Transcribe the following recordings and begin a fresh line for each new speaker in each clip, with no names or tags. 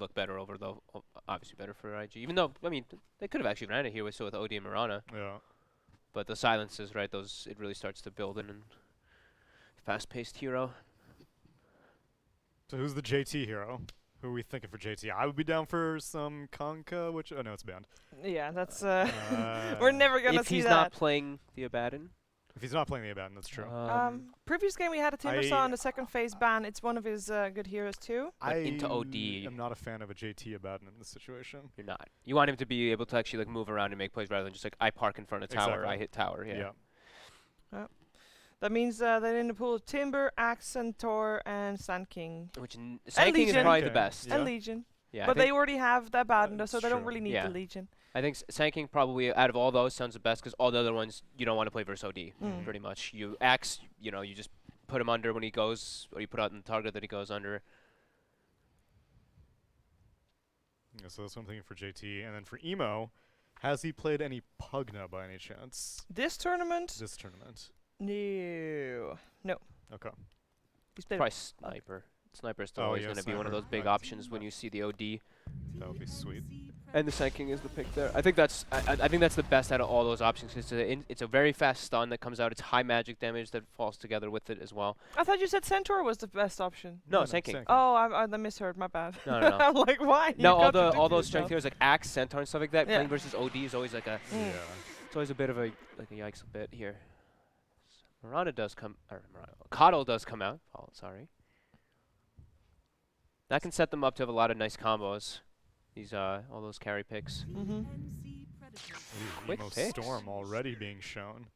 look better over, though. Obviously better for IG. Even though, I mean, they could have actually ran it here with OD and Mirana.
Yeah.
But the silences, right, it really starts to build in a fast-paced hero.
So who's the JT hero? Who are we thinking for JT? I would be down for some Conka, which, oh no, it's banned.
Yeah, that's, we're never going to
If
see
he's
that.
not playing the Abaddon.
If he's not playing the Abaddon, that's true.
Previous game we had a Timbersaw in the second phase ban. It's one of his good heroes too.
But into OD.
I'm not a fan of a JT Abaddon in this situation.
You're not. You want him to be able to actually like move around and make plays rather than just like I park in front of tower,
Exactly.
I hit tower. Yeah.
That means that in the pool, Timber, Axe, Centaur, and Sand King.
Which Sand King is
Legion.
probably the
Okay.
best.
Yeah.
And Legion.
Yeah.
But they already have the Abaddon, so
That's
they don't
true.
really need
Yeah.
the Legion.
I think Sand King probably out of all those sounds the best because all the other ones you don't want to play versus OD pretty much. You Axe, you just put him under when he goes, or you put out the target that he goes under.
Yeah, so that's what I'm thinking for JT. And then for Emo, has he played any Pugna by any chance?
This tournament?
This tournament.
No. No.
Okay.
He's played
Probably Sniper. Sniper is still
Oh,
always
yeah,
going to be one of
Sniper.
those big
Right.
options when you see the OD.
That would be sweet.
And the Sand King is the pick there. I think that's I think that's the best out of all those options. It's a very fast stun that comes out. It's high magic damage that falls together with it as well.
I thought you said Centaur was the best option.
No, Sand King.
Oh, I misheard. My bad.
No, no, no.
I'm like, why?
No,
You
all
contradicted
those strength
yourself.
heroes like Axe, Centaur, and stuff like that.
Yeah.
Playing versus OD is always like a
Yeah.
it's always a bit of a yikes a bit here. Mirana does come, or Coddle does come out. Oh, sorry. That can set them up to have a lot of nice combos. These all those carry picks.
Ooh,
Quick
Emo
picks.
Storm already being shown.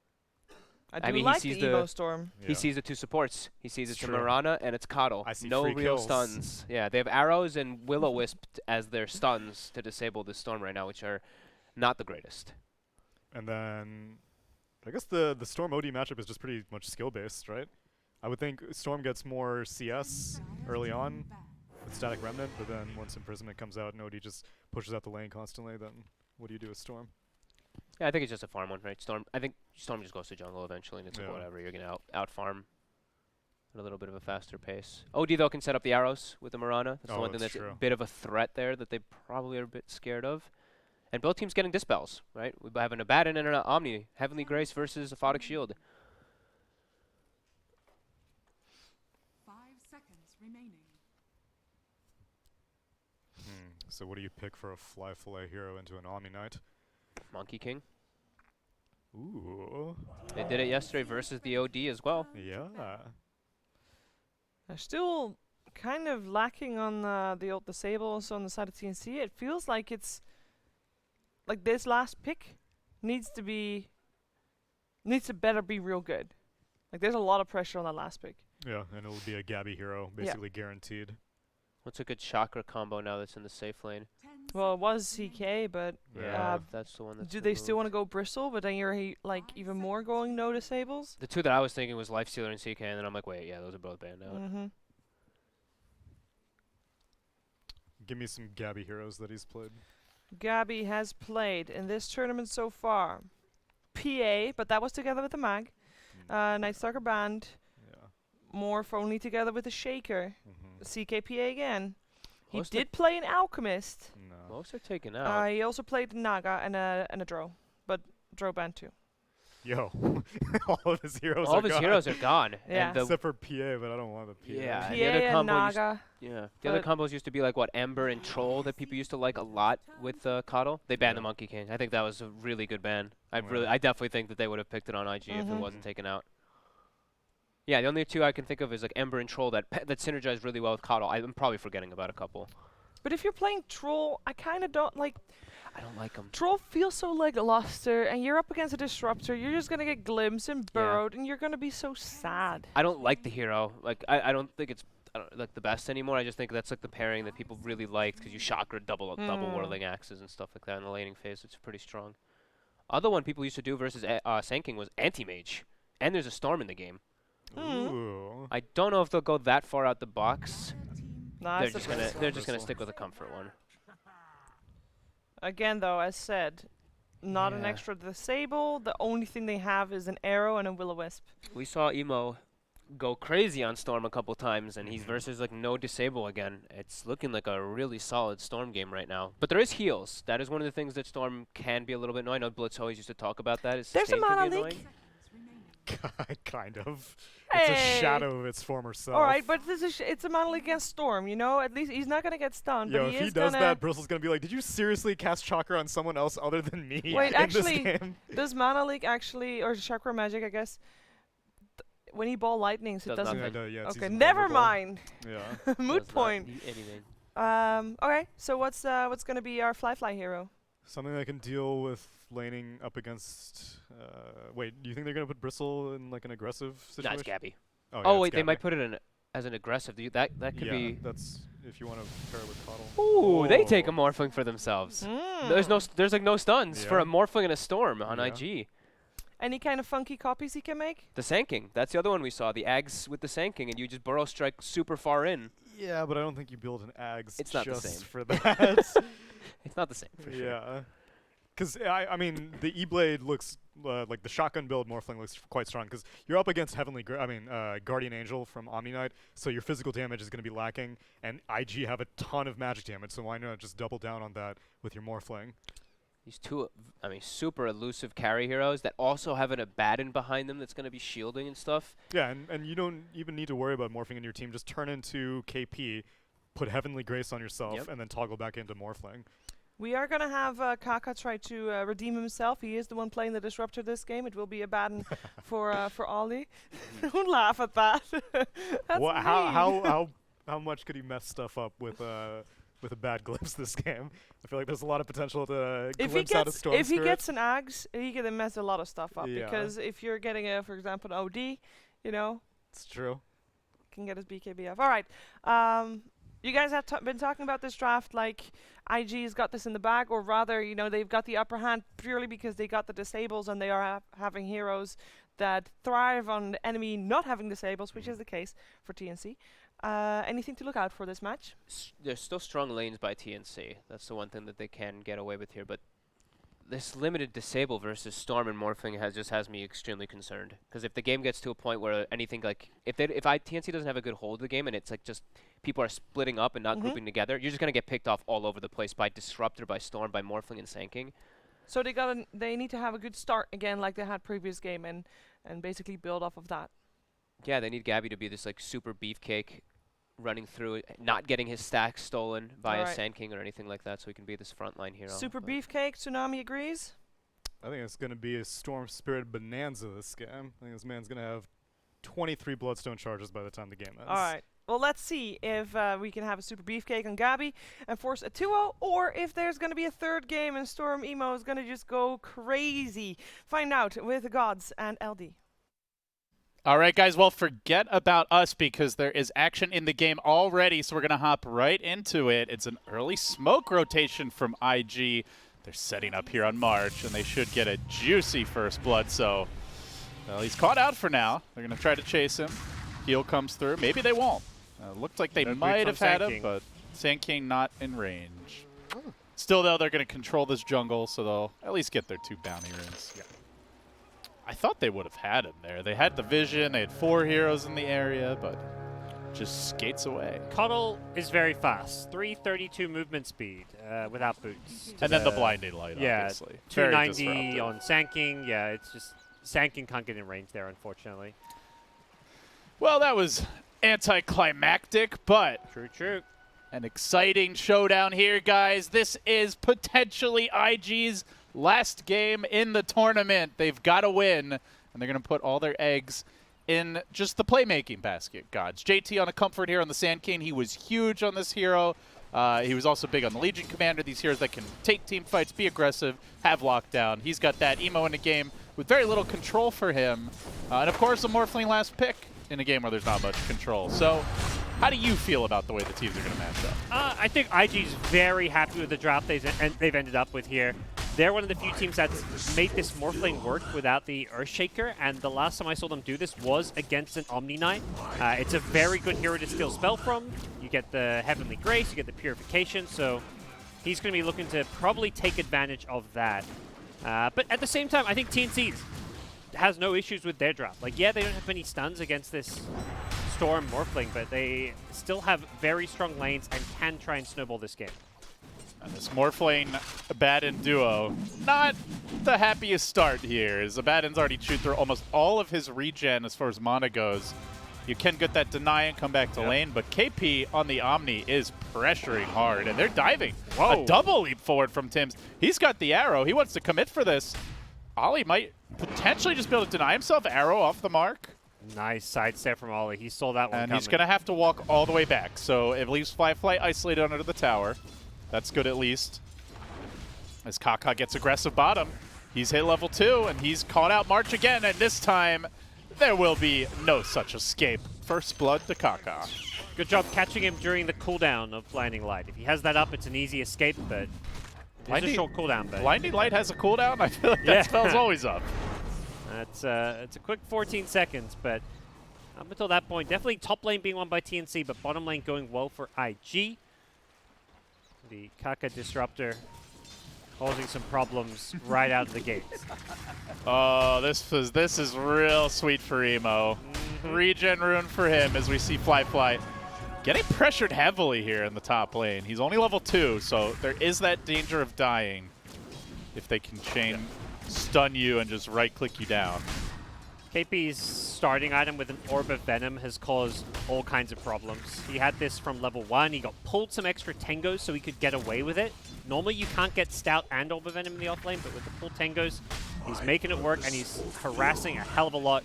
I do
I mean, he
like
sees
the
the-
Evo Storm.
Yeah.
He sees the two supports. He sees
It's
it's a
true.
Mirana and it's Coddle.
I see
no
free
real
kills.
stuns. Yeah, they have arrows and Will-O-Wisp as their stuns to disable the Storm right now, which are not the greatest.
And then I guess the Storm OD matchup is just pretty much skill based, right? I would think Storm gets more CS early on with Static Remnant, but then once Imprisonment comes out and OD just pushes out the lane constantly, then what do you do with Storm?
Yeah, I think it's just a farm one, right? I think Storm just goes to jungle eventually, and it's like
Yeah.
whatever. You're gonna out farm at a little bit of a faster pace. OD though can set up the arrows with the Mirana. That's the
Oh,
one thing
that's
that's a
true.
bit of a threat there that they probably are a bit scared of. And both teams getting dispels, right? We have an Abaddon and an Omni. Heavenly Grace versus a Photic Shield.
5 seconds remaining.
So what do you pick for a Fly Fillet hero into an Omni Knight?
Monkey King.
Ooh.
They did it yesterday versus the OD as well.
Yeah.
They're still kind of lacking on the old disables on the side of TNC. It feels like it's like this last pick needs to better be real good. Like there's a lot of pressure on that last pick.
Yeah, and it'll be a Gabby hero, basically guaranteed.
What's a good chakra combo now that's in the safe lane?
Well, it was CK, but
Yeah.
That's the one that's
do they still
removed.
want to go Bristle? But then you're like even more going no disables.
The two that I was thinking was Lifestealer and CK, and then I'm like, wait, yeah, those are both banned out.
Mm-hmm.
Give me some Gabby heroes that he's played.
Gabby has played in this tournament so far. PA, but that was together with the Mag. Nightstalker Band.
Yeah.
Morph only together with the Shaker.
Mm-hmm.
CKPA again. He
Most
did play an Alchemist.
No.
Most are taken out.
He also played Naga and a Drow. But Drow Band too.
Yo. All of his heroes
All
are
of his
gone.
heroes are gone.
Yeah.
And the
Except for PA, but I don't want the PA.
Yeah.
PA
and the other
and
combo
Naga.
the other
But-
combos used to be like what Ember and Troll that people used to like a lot with Coddle. They banned the
Yeah.
Monkey King. I think that was a really good ban. I
Yeah.
I definitely think that they would have picked it on IG if it
Mhm.
wasn't taken out. Yeah, the only two I can think of is like Ember and Troll that synergize really well with Coddle. I'm probably forgetting about a couple.
But if you're playing Troll, I kind of don't like.
I don't like them.
Troll feels so like luster, and you're up against a Disruptor. You're just gonna get glimpsed and burrowed, and you're gonna be so sad.
I don't like the hero. Like I don't think it's like the best anymore. I just think that's like the pairing that people really liked because you chakra double whirling axes and stuff like that in the laning phase. It's pretty strong. Other one people used to do versus Sand King was Anti-Mage, and there's a Storm in the game.
Ooh.
I don't know if they'll go that far out the box.
Nah,
They're
it's the
just gonna
best
they're
one.
just gonna
Bristle.
stick with a comfort one.
Again, though, as said, not an
Yeah.
extra disable. The only thing they have is an arrow and a Will-O-Wisp.
We saw Emo go crazy on Storm a couple times, and he's versus like no disable again. It's looking like a really solid Storm game right now. But there is heals. That is one of the things that Storm can be a little bit annoying. I know Blitz always used to talk about that. Is
There's a
sustain can be
mana leak.
annoying.
Seconds remaining.
Kind of.
Hey.
It's a shadow of its former self.
All right, but it's a mana leak against Storm. You know, at least he's not gonna get stunned.
Yo,
but
if
he
he
is
does
gonna.
that, Bristle's gonna be like, "Did you seriously cast Chakra on someone else other than me
Wait,
in
actually,
this game?"
does mana leak actually, or chakra magic, I guess, when he ball lightnings, it
Does
doesn't.
nothing.
Yeah, it's
Okay,
easy
never
vulnerable.
mind.
Yeah.
Moot
Does not
point.
do anything.
Okay, so what's gonna be our fly hero?
Something that can deal with laning up against. Wait, do you think they're gonna put Bristle in like an aggressive
Nah,
situation?
it's Gabby.
Oh,
Oh
yeah,
wait,
it's
they might
Gabby.
put it in as an aggressive. That could
Yeah,
be.
that's if you want to pair it with Coddle.
Ooh, they take a
Oh.
morphling for themselves.
Mm.
There's like no stuns for
Yeah.
a morphling and a storm on
Yeah.
IG.
Any kind of funky copies he can make?
The Sanking, that's the other one we saw. The Ags with the Sanking, and you just burrow strike super far in.
Yeah, but I don't think you build an Ags
It's not the
just
same.
for that.
It's not the same for sure.
Yeah. Because, I mean, the E-Blade looks, like the shotgun build Morphling looks quite strong, because you're up against Guardian Angel from Omni Knight, so your physical damage is going to be lacking, and IG have a ton of magic damage, so why not just double down on that with your Morphling?
These two, super elusive carry heroes that also have an Abaddon behind them that's going to be shielding and stuff.
Yeah, and you don't even need to worry about morphing in your team, just turn into KP, put Heavenly Grace on yourself,
Yep.
and then toggle back into Morphling.
We are gonna have Kaka try to redeem himself. He is the one playing the disruptor this game. It will be a bad for Ollie. Don't laugh at that. That's
Wha-
mean.
how much could he mess stuff up with a bad glimpse this game? I feel like there's a lot of potential to glimpse out a Storm
if he
Spirit.
gets an Ags, he can mess a lot of stuff up.
Yeah.
Because if you're getting for example, an OD, you know,
It's true.
can get his BKB off. All right. You guys have been talking about this draft like IG's got this in the bag, or rather, you know, they've got the upper hand purely because they got the disables and they are having heroes that thrive on the enemy not having disables, which is the case for TNC. Anything to look out for this match?
There's still strong lanes by TNC. That's the one thing that they can get away with here. But this limited disable versus Storm and Morphing has me extremely concerned. Because if the game gets to a point where anything like if TNC doesn't have a good hold of the game and it's like just people are splitting up and not grouping together, you're just gonna get picked off all over the place by Disruptor, by Storm, by Morphling and Sanking.
So they need to have a good start again, like they had previous game, and basically build off of that.
Yeah, they need Gabby to be this like super beefcake, running through it, not getting his stacks stolen by a
Alright.
Sand King or anything like that, so he can be this frontline hero.
Super
but
beefcake. Tsunami agrees.
I think it's going to be a Storm Spirit bonanza this game. I think this man's going to have 23 Bloodstone charges by the time the game ends.
All right. Well, let's see if we can have a super beefcake on Gabby and force a 2-0, or if there's going to be a third game and Storm Emo is going to just go crazy. Find out with the gods and LD.
All right, guys, well, forget about us because there is action in the game already, so we're going to hop right into it. It's an early smoke rotation from IG. They're setting up here on March, and they should get a juicy first blood, so well, he's caught out for now. They're going to try to chase him. Heal comes through. Maybe they won't. Looked like they
No
might
boots
have
on
had
Sand
him,
King.
but Sand King not in range. Still, though, they're going to control this jungle, so they'll at least get their 2 bounty runes.
Yeah.
I thought they would have had him there. They had the vision. They had 4 heroes in the area, but just skates away.
Coddle is very fast. 332 movement speed without boots.
And then the blinding light,
yeah,
obviously. Very
290
disruptive.
on Sand King. Yeah, it's just Sand King can't get in range there, unfortunately.
Well, that was anticlimactic, but
True.
an exciting showdown here, guys. This is potentially IG's last game in the tournament. They've got to win, and they're going to put all their eggs in just the playmaking basket, gods. JT on a comfort here on the Sand King. He was huge on this hero. He was also big on the Legion Commander, these heroes that can take team fights, be aggressive, have lockdown. He's got that Emo in a game with very little control for him. And, of course, a Morphling last pick in a game where there's not much control. So how do you feel about the way the teams are going to match up?
I think IG's very happy with the draft they've ended up with here. They're one of the few teams that's made this Morphling work without the Earthshaker, and the last time I saw them do this was against an Omni Knight. It's a very good hero to steal spell from. You get the Heavenly Grace, you get the Purification, so he's going to be looking to probably take advantage of that. But at the same time, I think TNC has no issues with their draft. Like, yeah, they don't have many stuns against this Storm Morphling, but they still have very strong lanes and can try and snowball this game.
And this Morphling Abaddon duo, not the happiest start here, as Abaddon's already chewed through almost all of his regen as far as mana goes. You can get that deny and come back to lane, but KP on the Omni is pressuring hard, and they're diving.
Whoa.
A double leap forward from Tims. He's got the arrow. He wants to commit for this. Ollie might potentially just be able to deny himself. Arrow off the mark.
Nice side step from Ollie. He saw that one
And
coming.
he's going to have to walk all the way back, so it leaves Fly isolated under the tower. That's good at least. As Kaka gets aggressive bottom, he's hit level 2, and he's caught out March again, and this time there will be no such escape. First blood to Kaka.
Good job catching him during the cooldown of Blinding Light. If he has that up, it's an easy escape, but it's a short cooldown. But
Blinding Light has a cooldown? I feel like that spell's always up.
it's a quick 14 seconds, but up until that point, definitely top lane being won by TNC, but bottom lane going well for IG. The Kaka Disruptor causing some problems right out of the gate.
Oh, this is real sweet for Emo. Regen rune for him as we see Fly getting pressured heavily here in the top lane. He's only level 2, so there is that danger of dying if they can stun you and just right-click you down.
KP's starting item with an Orb of Venom has caused all kinds of problems. He had this from level 1. He got pulled some extra Tengos so he could get away with it. Normally you can't get Stout and Orb of Venom in the offlane, but with the pulled Tengos, he's making it work and he's harassing a hell of a lot,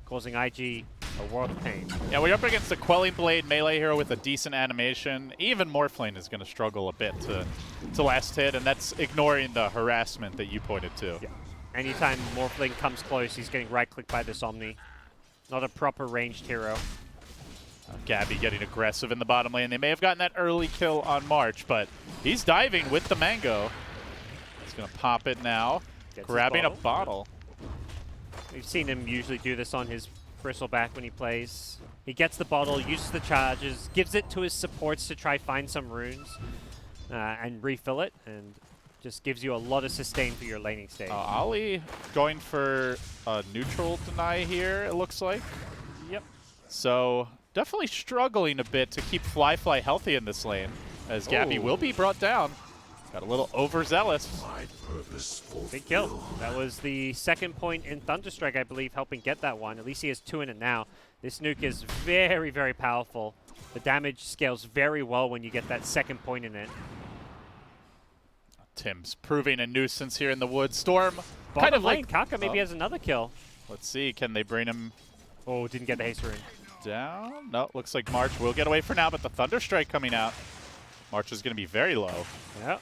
causing IG a world of pain.
Yeah, we're up against the Quelling Blade melee hero with a decent animation. Even Morphling is going to struggle a bit to last hit, and that's ignoring the harassment that you pointed to.
Yeah. Anytime Morphling comes close, he's getting right-clicked by this Omni. Not a proper ranged hero.
Gabby getting aggressive in the bottom lane. They may have gotten that early kill on March, but he's diving with the Mango. He's going to pop it now,
Gets
grabbing
his
a bottle.
We've seen him usually do this on his Bristleback when he plays. He gets the bottle, uses the charges, gives it to his supports to try find some runes and refill it, and just gives you a lot of sustain for your laning stage.
Ollie going for a neutral deny here, it looks like.
Yep.
So definitely struggling a bit to keep Fly healthy in this lane, as Gabby will be brought down. Got a little overzealous.
Big kill. That was the second point in Thunderstrike, I believe, helping get that one. At least he has 2 in it now. This nuke is very, very powerful. The damage scales very well when you get that second point in it.
Tim's proving a nuisance here in the woods. Storm
Bottom
kind of
lane,
like...
Kaka maybe has another kill.
Let's see, can they bring him
Oh, didn't get the haste rune.
down? No, looks like March will get away for now, but the Thunderstrike coming out. March is going to be very low.
Yeah.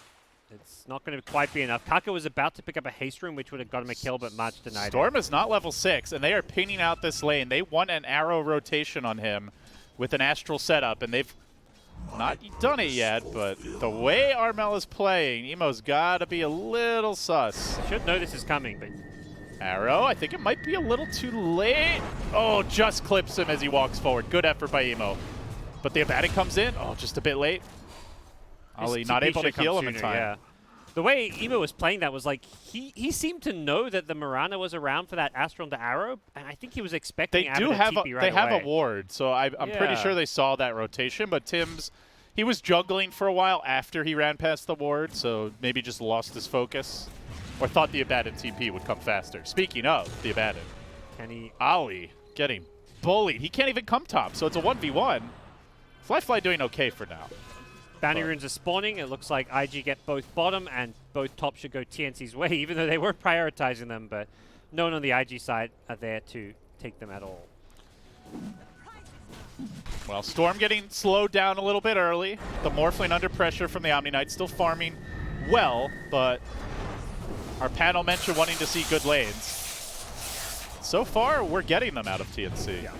It's not going to quite be enough. Kaka was about to pick up a haste rune, which would have got him a kill, but March denied
Storm is not level 6, and they are pinging out this lane. They want an arrow rotation on him with an astral setup, and they've not done it yet, but the way Armel is playing, Emo's got to be a little sus.
Should know this is coming, but
Arrow, I think it might be a little too late. Oh, just clips him as he walks forward. Good effort by Emo. But the Abaddon comes in. Oh, just a bit late. Ollie not
TP
able to
should come
heal him in
sooner,
time.
Yeah. The way Emo was playing that was like, he seemed to know that the Mirana was around for that Astral to Arrow, and I think he was expecting
They do have
TP right
they have
away.
a ward, so I'm pretty
Yeah.
sure they saw that rotation. But Tim's, he was juggling for a while after he ran past the ward, so maybe just lost his focus, or thought the Abaddon TP would come faster. Speaking of the Abaddon,
Can he?
Ollie getting bullied. He can't even come top, so it's a 1v1. Fly doing okay for now.
Bounty runes are spawning. It looks like IG get both bottom and both top should go TNC's way, even though they weren't prioritizing them. But no one on the IG side are there to take them at all.
Well, Storm getting slowed down a little bit early. The Morphling under pressure from the Omni Knight, still farming well, but our panel mentioned wanting to see good lanes. So far, we're getting them out of TNC.
Yeah.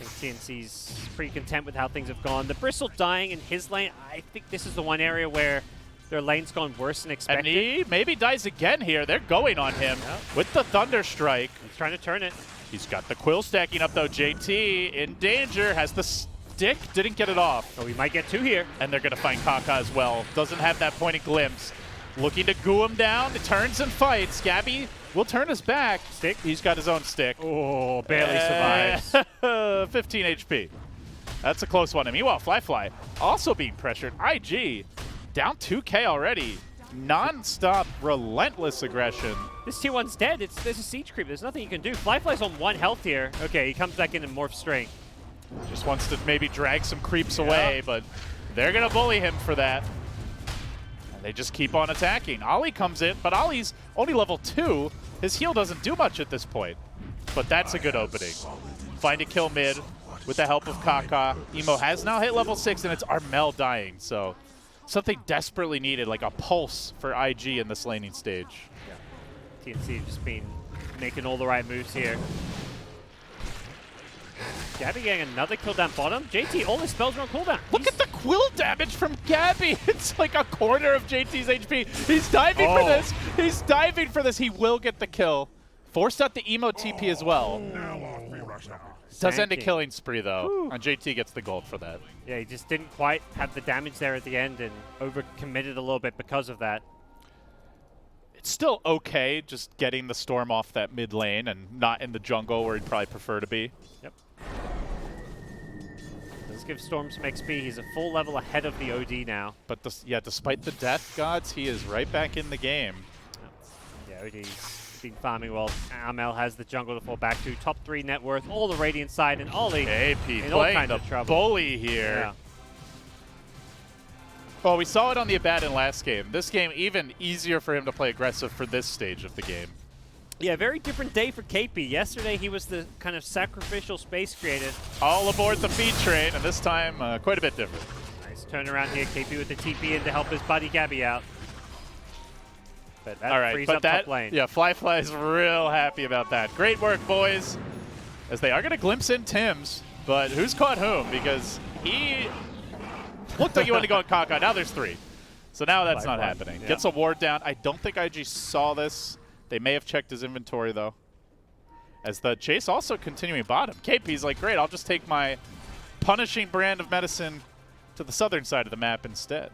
I think TNC's pretty content with how things have gone. The Bristle dying in his lane, I think this is the one area where their lane's gone worse than expected.
And he maybe dies again here. They're going on him with the Thunder Strike.
He's trying to turn it.
He's got the Quill stacking up, though. JT in danger, has the stick, didn't get it off.
Oh, we might get 2 here.
And they're going to find Kaka as well. Doesn't have that pointing glimpse. Looking to goo him down. It turns and fights. Gabby will turn his back.
Stick.
He's got his own stick.
Oh, barely survives.
15 HP. That's a close one. And meanwhile, Fly also being pressured. IG down 2K already. Non-stop, relentless aggression.
This tier 1's dead. There's a siege creep. There's nothing you can do. Fly's on 1 health here. Okay, he comes back in and morph strength.
Just wants to maybe drag some creeps away, but they're going to bully him for that. And they just keep on attacking. Ollie comes in, but Ollie's only level 2. His heal doesn't do much at this point. But that's a good opening. Find a kill mid with the help of Kaka. Emo has now hit level 6, and it's Armel dying, so something desperately needed, like a pulse for IG in this laning stage.
Yeah. TNC just been making all the right moves here. Gabby getting another kill down bottom. JT, all his spells are on cooldown.
Look at the quill damage from Gabby. It's like a quarter of JT's HP. He's diving for this. He's diving for this. He will get the kill. Forced out the Emo TP as well. Does end a killing spree, though. And JT gets the gold for that.
Yeah, he just didn't quite have the damage there at the end and overcommitted a little bit because of that.
It's still okay just getting the Storm off that mid lane and not in the jungle where he'd probably prefer to be.
Yep. Does give Storm some XP. He's a full level ahead of the OD now.
But yeah, despite the death gods, he is right back in the game.
Yeah, OD's been farming well. Armel has the jungle to fall back to. Top 3 net worth, all the Radiant side, and Ollie
KP
in all
playing
kinds
the
of trouble.
bully here.
Yeah.
Well, we saw it on the Abaddon last game. This game, even easier for him to play aggressive for this stage of the game.
Yeah, very different day for KP. Yesterday, he was the kind of sacrificial space creator.
All aboard the feed train, and this time, quite a bit different.
Nice turnaround here. KP with the TP in to help his buddy Gabby out. But that
All right,
frees
but
up
that,
top lane.
yeah, Fly is real happy about that. Great work, boys. As they are going to glimpse in Tim's, but who's caught whom? Because he looked like he wanted to go on Kaka. Now there's 3. So now that's not happening.
Yeah.
Gets a ward down. I don't think IG saw this. They may have checked his inventory, though. As the chase also continuing bottom. KP's like, great, I'll just take my punishing brand of medicine to the southern side of the map instead.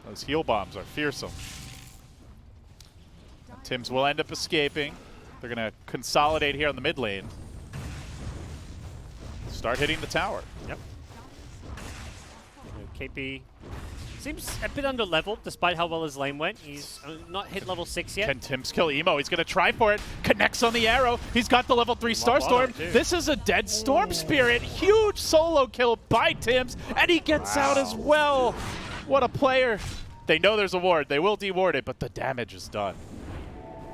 Those heal bombs are fearsome. Tims will end up escaping. They're going to consolidate here on the mid lane. Start hitting the tower.
Yep. KP seems a bit under leveled despite how well his lane went. He's not hit level 6 yet.
Can Tims kill Emo? He's going to try for it. Connects on the arrow. He's got the level 3 Starstorm. This is a dead Storm Spirit. Huge solo kill by Tims, and he gets out as well. What a player. They know there's a ward. They will deward it, but the damage is done.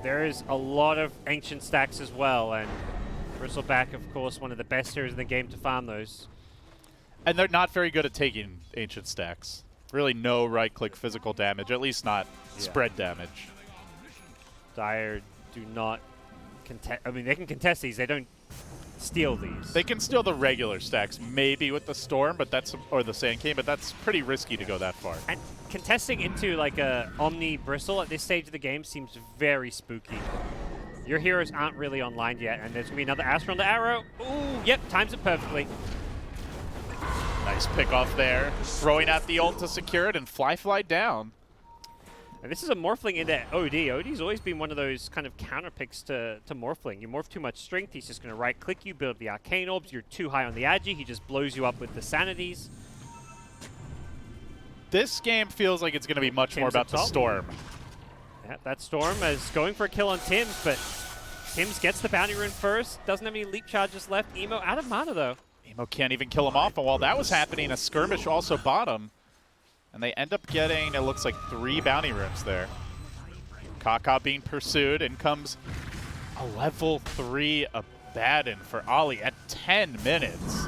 There is a lot of ancient stacks as well, and Bristleback, of course, one of the best heroes in the game to farm those.
And they're not very good at taking ancient stacks. Really no right-click physical damage, at least not spread damage.
Dire do not contest. I mean, they can contest these. They don't steal these.
They can steal the regular stacks, maybe with the Storm, but that's or the Sand King, but that's pretty risky to go that far.
And contesting into like a Omni Bristle at this stage of the game seems very spooky. Your heroes aren't really online yet, and there's going to be another Astra on the arrow. Ooh, yep, times it perfectly.
Nice pick off there. Throwing out the ult to secure it and fly down.
And this is a Morphling into OD. OD's always been one of those kind of counter picks to Morphling. You morph too much strength, he's just going to right-click you, build the Arcane Orbs. You're too high on the Agi, he just blows you up with the Sanities.
This game feels like it's going to be much more about the Storm.
Yeah, that Storm is going for a kill on Tims, but Tims gets the bounty rune first. Doesn't have any leap charges left. Emo out of mana, though.
Emo can't even kill him off, and while that was happening, a skirmish also bottom. And they end up getting, it looks like, 3 bounty runes there. Kaka being pursued, and comes a level 3 Abaddon for Ollie at 10 minutes.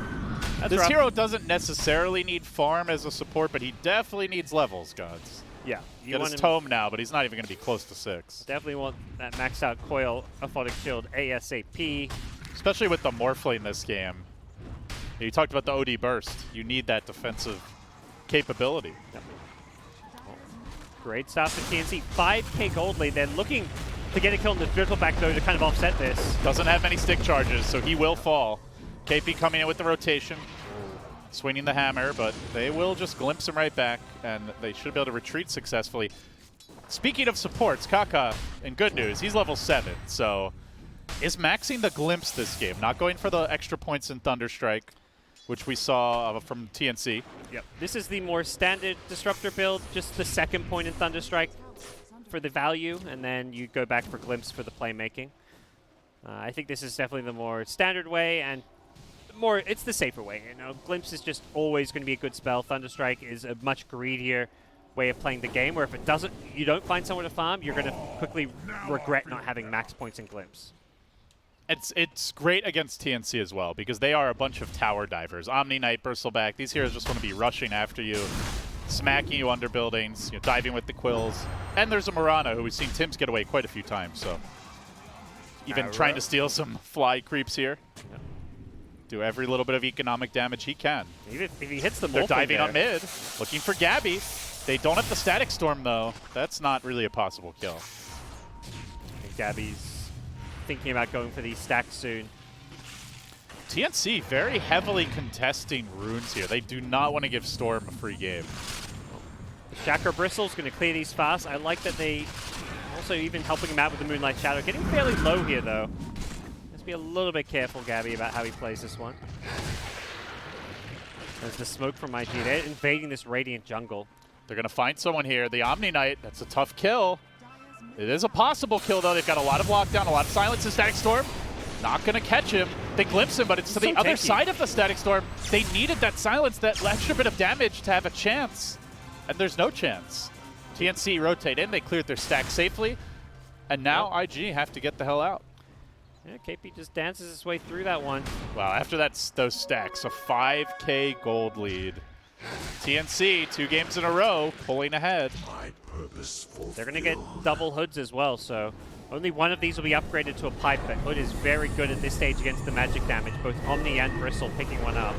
This hero doesn't necessarily need farm as a support, but he definitely needs levels, gods.
Yeah.
You got his tome now, but he's not even going to be close to 6.
Definitely want that maxed out coil, aphotic shield ASAP.
Especially with the Morphling this game. You talked about the OD burst. You need that defensive capability.
Yep. Great start for TNC. 5k gold lead. They're looking to get a kill on the Drizzleback, though, to kind of offset this.
Doesn't have many stick charges, so he will fall. KP coming in with the rotation, swinging the hammer, but they will just glimpse him right back, and they should be able to retreat successfully. Speaking of supports, Kaka, in good news, he's level 7, so is maxing the glimpse this game, not going for the extra points in Thunderstrike, which we saw from TNC.
Yep. This is the more standard Disruptor build, just the second point in Thunderstrike for the value, and then you go back for Glimpse for the playmaking. I think this is definitely the more standard way, and it's the safer way. You know, Glimpse is just always going to be a good spell. Thunderstrike is a much greedier way of playing the game, where if it doesn't, you don't find somewhere to farm, you're going to quickly regret not having max points in Glimpse.
It's great against TNC as well, because they are a bunch of tower divers. Omni Knight, Bristleback, these heroes just want to be rushing after you, smacking you under buildings, diving with the quills. And there's a Mirana, who we've seen Tim's get away quite a few times, so even trying to steal some fly creeps here.
Yep.
Do every little bit of economic damage he can.
Even if he hits the
They're
morphing
diving
there.
on mid, looking for Gabby. They don't have the Static Storm, though. That's not really a possible kill.
And Gabby's thinking about going for these stacks soon.
TNC very heavily contesting runes here. They do not want to give Storm a free game.
Chakra Bristle's going to clear these fast. I like that they also even helping him out with the Moonlight Shadow. Getting fairly low here, though. Let's be a little bit careful, Gabby, about how he plays this one. There's the smoke from IG. They're invading this Radiant jungle.
They're going to find someone here. The Omni Knight, that's a tough kill. It is a possible kill, though. They've got a lot of lockdown, a lot of silence in Static Storm. Not going to catch him. They glimpse him, but it's to the other side of the Static Storm. They needed that silence, that extra bit of damage to have a chance. And there's no chance. TNC rotate in. They cleared their stack safely. And now IG have to get the hell out.
Yeah, KP just dances his way through that one.
Wow, after those stacks, a 5K gold lead. TNC, 2 games in a row, pulling ahead.
They're going to get double hoods as well, so only one of these will be upgraded to a pipe, but Hood is very good at this stage against the magic damage, both Omni and Bristle picking one up.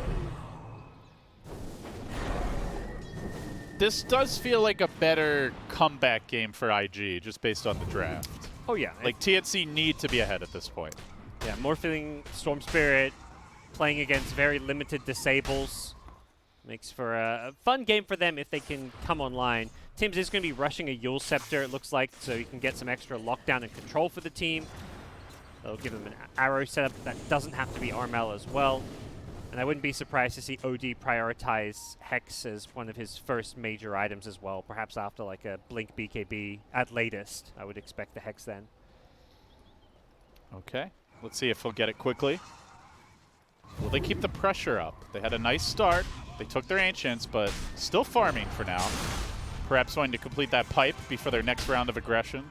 This does feel like a better comeback game for IG, just based on the draft.
Oh yeah.
Like, TNC need to be ahead at this point.
Yeah, Morphling Storm Spirit, playing against very limited disables. Makes for a fun game for them if they can come online. Tim's is going to be rushing a Yule Scepter, it looks like, so he can get some extra lockdown and control for the team. They'll give him an arrow setup that doesn't have to be Armel as well. And I wouldn't be surprised to see OD prioritize Hex as one of his first major items as well. Perhaps after like a Blink BKB at latest, I would expect the Hex then.
Okay, let's see if he'll get it quickly. Will they keep the pressure up? They had a nice start. They took their Ancients, but still farming for now. Perhaps wanting to complete that pipe before their next round of aggression.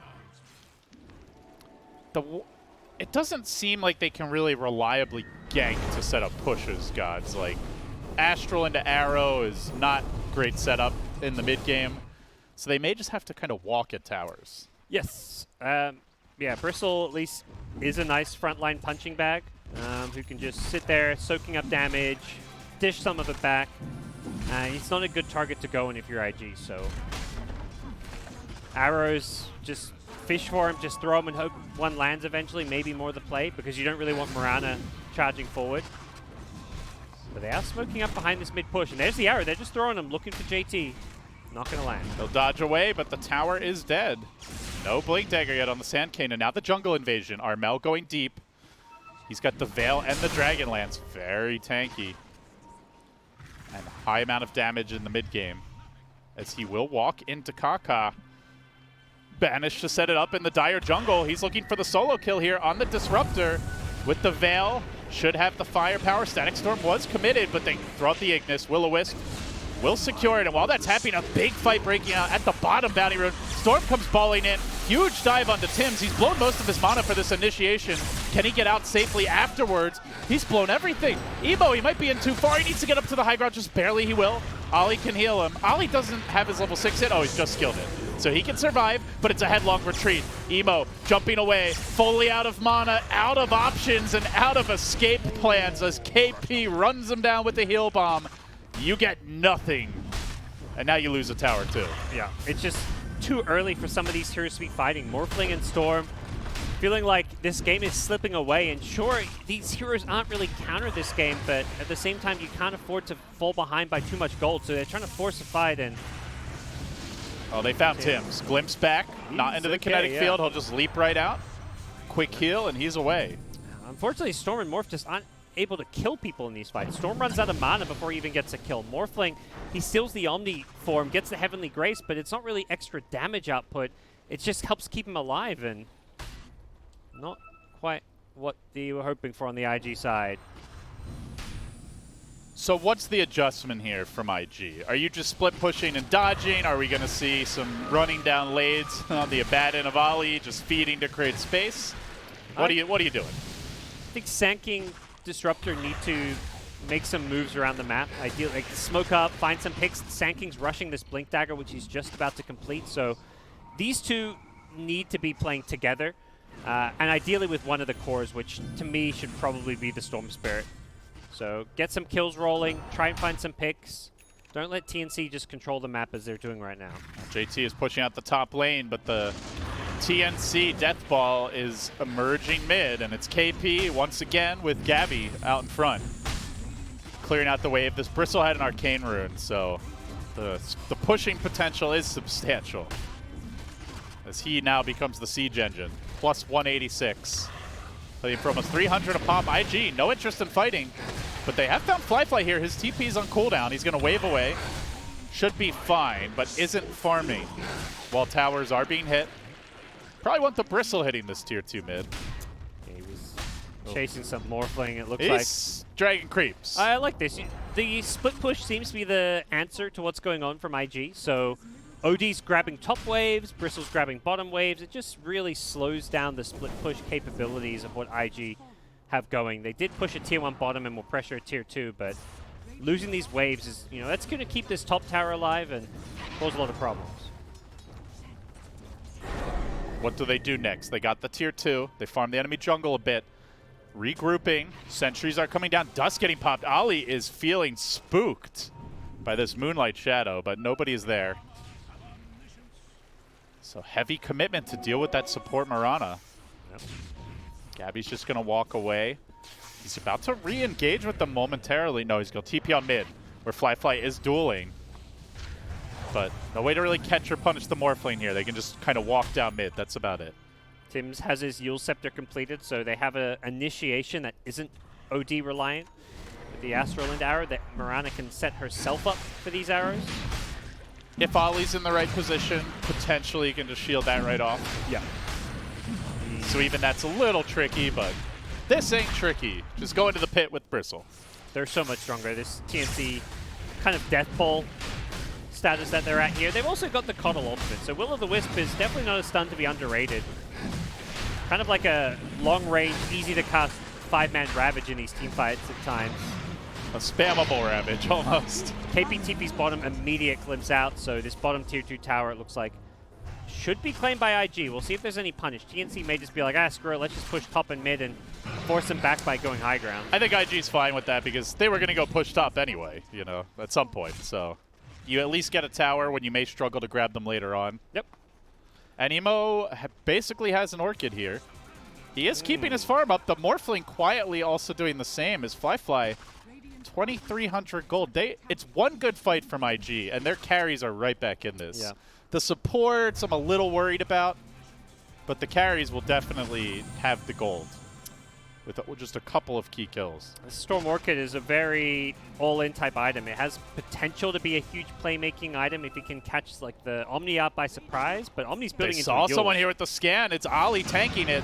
It doesn't seem like they can really reliably gank to set up pushes, gods. Like, Astral into Arrow is not great setup in the mid-game, so they may just have to kind of walk at towers.
Yes. Yeah, Bristle at least is a nice frontline punching bag who can just sit there soaking up damage, dish some of it back. It's not a good target to go in if you're IG, so arrows, just fish for him, just throw him and hope one lands eventually, maybe more the play, because you don't really want Mirana charging forward. But they are smoking up behind this mid push, and there's the arrow. They're just throwing him, looking for JT. Not going to land.
They'll dodge away, but the tower is dead. No Blink Dagger yet on the Sand Cane, and now the jungle invasion. Armel going deep. He's got the Veil and the Dragonlance. Very tanky. And high amount of damage in the mid game, as he will walk into Kaka. Banished to set it up in the Dire jungle. He's looking for the solo kill here on the Disruptor. With the Veil, should have the firepower. Static Storm was committed, but they throw out the Ignis. Will-O-Wisp will secure it, and while that's happening, a big fight breaking out at the bottom bounty rune. Storm comes balling in. Huge dive onto Tim's. He's blown most of his mana for this initiation. Can he get out safely afterwards? He's blown everything. Emo, he might be in too far. He needs to get up to the high ground, just barely he will. Ollie can heal him. Ollie doesn't have his level 6 hit. Oh, he's just skilled it. So he can survive, but it's a headlong retreat. Emo jumping away, fully out of mana, out of options, and out of escape plans as KP runs him down with the heal bomb. You get nothing. And now you lose a tower too.
Yeah, it's just too early for some of these heroes to be fighting. Morphling and Storm feeling like this game is slipping away, and sure, these heroes aren't really counter this game, but at the same time, you can't afford to fall behind by too much gold, so they're trying to force a fight, and
Oh, they found Tim's. Glimpse back, not into the kinetic field. He'll just leap right out. Quick heal, and he's away.
Unfortunately, Storm and Morph just aren't able to kill people in these fights. Storm runs out of mana before he even gets a kill. Morphling, he steals the Omni form, gets the Heavenly Grace, but it's not really extra damage output. It just helps keep him alive, and not quite what they were hoping for on the IG side.
So what's the adjustment here from IG? Are you just split pushing and dodging? Are we going to see some running down lades on the Abaddon of Ali, just feeding to create space? What are you doing?
I think Sanking Disruptor need to make some moves around the map. Ideally, like smoke up, find some picks. Sanking's rushing this Blink Dagger, which he's just about to complete. So these two need to be playing together, and ideally with one of the cores, which to me should probably be the Storm Spirit. So get some kills rolling, try and find some picks. Don't let TNC just control the map as they're doing right now.
JT is pushing out the top lane, but the TNC Death Ball is emerging mid, and it's KP once again with Gabby out in front. Clearing out the wave. This Bristle had an Arcane Rune, so the pushing potential is substantial. As he now becomes the siege engine. Plus 186. Playing for almost 300 a pop. IG, no interest in fighting. But they have found Fly here. His TP's on cooldown. He's going to wave away. Should be fine, but isn't farming. While towers are being hit. Probably want the Bristle hitting this tier 2 mid.
Yeah, he was chasing some Morphling, it looks
He's dragging creeps.
I like this. The split push seems to be the answer to what's going on from IG. So OD's grabbing top waves, Bristle's grabbing bottom waves. It just really slows down the split push capabilities of what IG have going. They did push a tier 1 bottom and will pressure a tier 2, but losing these waves is, that's going to keep this top tower alive and cause a lot of problems.
What do they do next? They got the tier 2. They farm the enemy jungle a bit. Regrouping. Sentries are coming down. Dust getting popped. Ali is feeling spooked by this Moonlight Shadow, but nobody is there. So heavy commitment to deal with that support Mirana.
Yep.
Gabby's just going to walk away. He's about to re-engage with them momentarily. No, he's going to TP on mid, where Fly is dueling. But no way to really catch or punish the Morphling here. They can just kind of walk down mid. That's about it.
Tim's has his Yule Scepter completed, so they have an initiation that isn't OD reliant. With the Astralind arrow, that Mirana can set herself up for these arrows.
If Ollie's in the right position, potentially you can just shield that right off.
Yeah.
So even that's a little tricky, but this ain't tricky. Just go into the pit with Bristle.
They're so much stronger. This TNC kind of death ball status that they're at here. They've also got the Coddle ultimate, so Will-O-the-Wisp is definitely not a stun to be underrated. Kind of like a long-range, easy-to-cast 5-man Ravage in these team fights at times.
A spammable Ravage, almost.
KP TP's bottom, immediate glimpse out, so this bottom tier 2 tower, it looks like, should be claimed by IG. We'll see if there's any punish. TNC may just be like, screw it, let's just push top and mid and force them back by going high ground.
I think IG's fine with that because they were going to go push top anyway, at some point. So you at least get a tower when you may struggle to grab them later on.
Yep.
And Emo basically has an Orchid here. He is keeping his farm up. The Morphling quietly also doing the same as Fly. 2,300 gold. It's one good fight from IG, and their carries are right back in this.
Yeah.
The supports I'm a little worried about, but the carries will definitely have the gold with just a couple of key kills.
The Storm Orchid is a very all-in type item. It has potential to be a huge playmaking item if it can catch like the Omni out by surprise, but Omni's building
They
into
saw
a
someone here with the scan. It's Ali tanking it.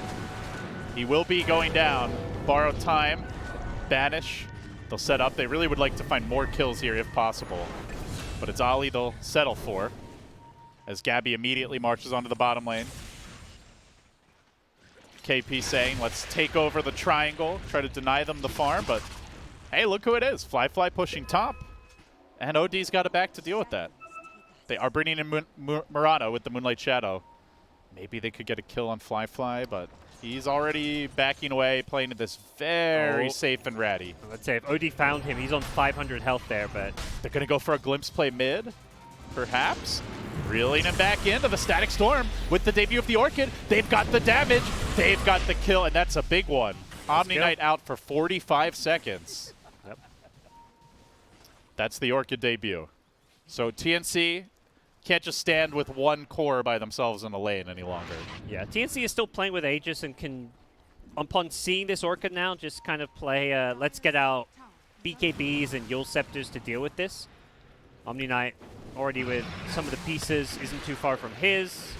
He will be going down. Borrow time. Banish. They'll set up. They really would like to find more kills here if possible. But it's Ali they'll settle for. As Gabby immediately marches onto the bottom lane. KP saying, let's take over the triangle. Try to deny them the farm, but hey, look who it is. Fly pushing top. And OD's got it back to deal with that. They are bringing in Murano with the Moonlight Shadow. Maybe they could get a kill on Fly, but he's already backing away, playing this very safe and ratty.
Let's say if OD found him, he's on 500 health there, but
They're going to go for a glimpse play mid, perhaps. Reeling him back into the Static Storm with the debut of the Orchid. They've got the damage. They've got the kill, and that's a big one. Omni Knight out for 45 seconds.
Yep.
That's the Orchid debut. So TNC can't just stand with one core by themselves in a lane any longer.
Yeah, TNC is still playing with Aegis and can, upon seeing this Orchid now, just kind of play, let's get out BKBs and Yule Scepters to deal with this. Omni Knight already with some of the pieces, isn't too far from his.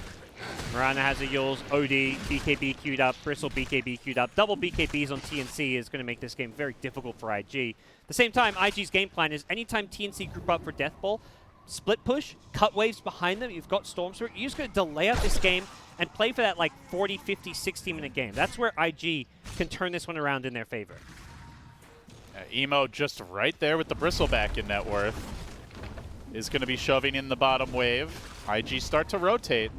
Mirana has a Yule's, OD, BKB queued up, Bristle BKB queued up. Double BKBs on TNC is going to make this game very difficult for IG. At the same time, IG's game plan is anytime TNC group up for Death Ball, split push, cut waves behind them, you've got Stormsword, you're just going to delay out this game and play for that like 40, 50, 60-minute game. That's where IG can turn this one around in their favor.
Emo just right there with the Bristleback in net worth. Is going to be shoving in the bottom wave. IG start to rotate.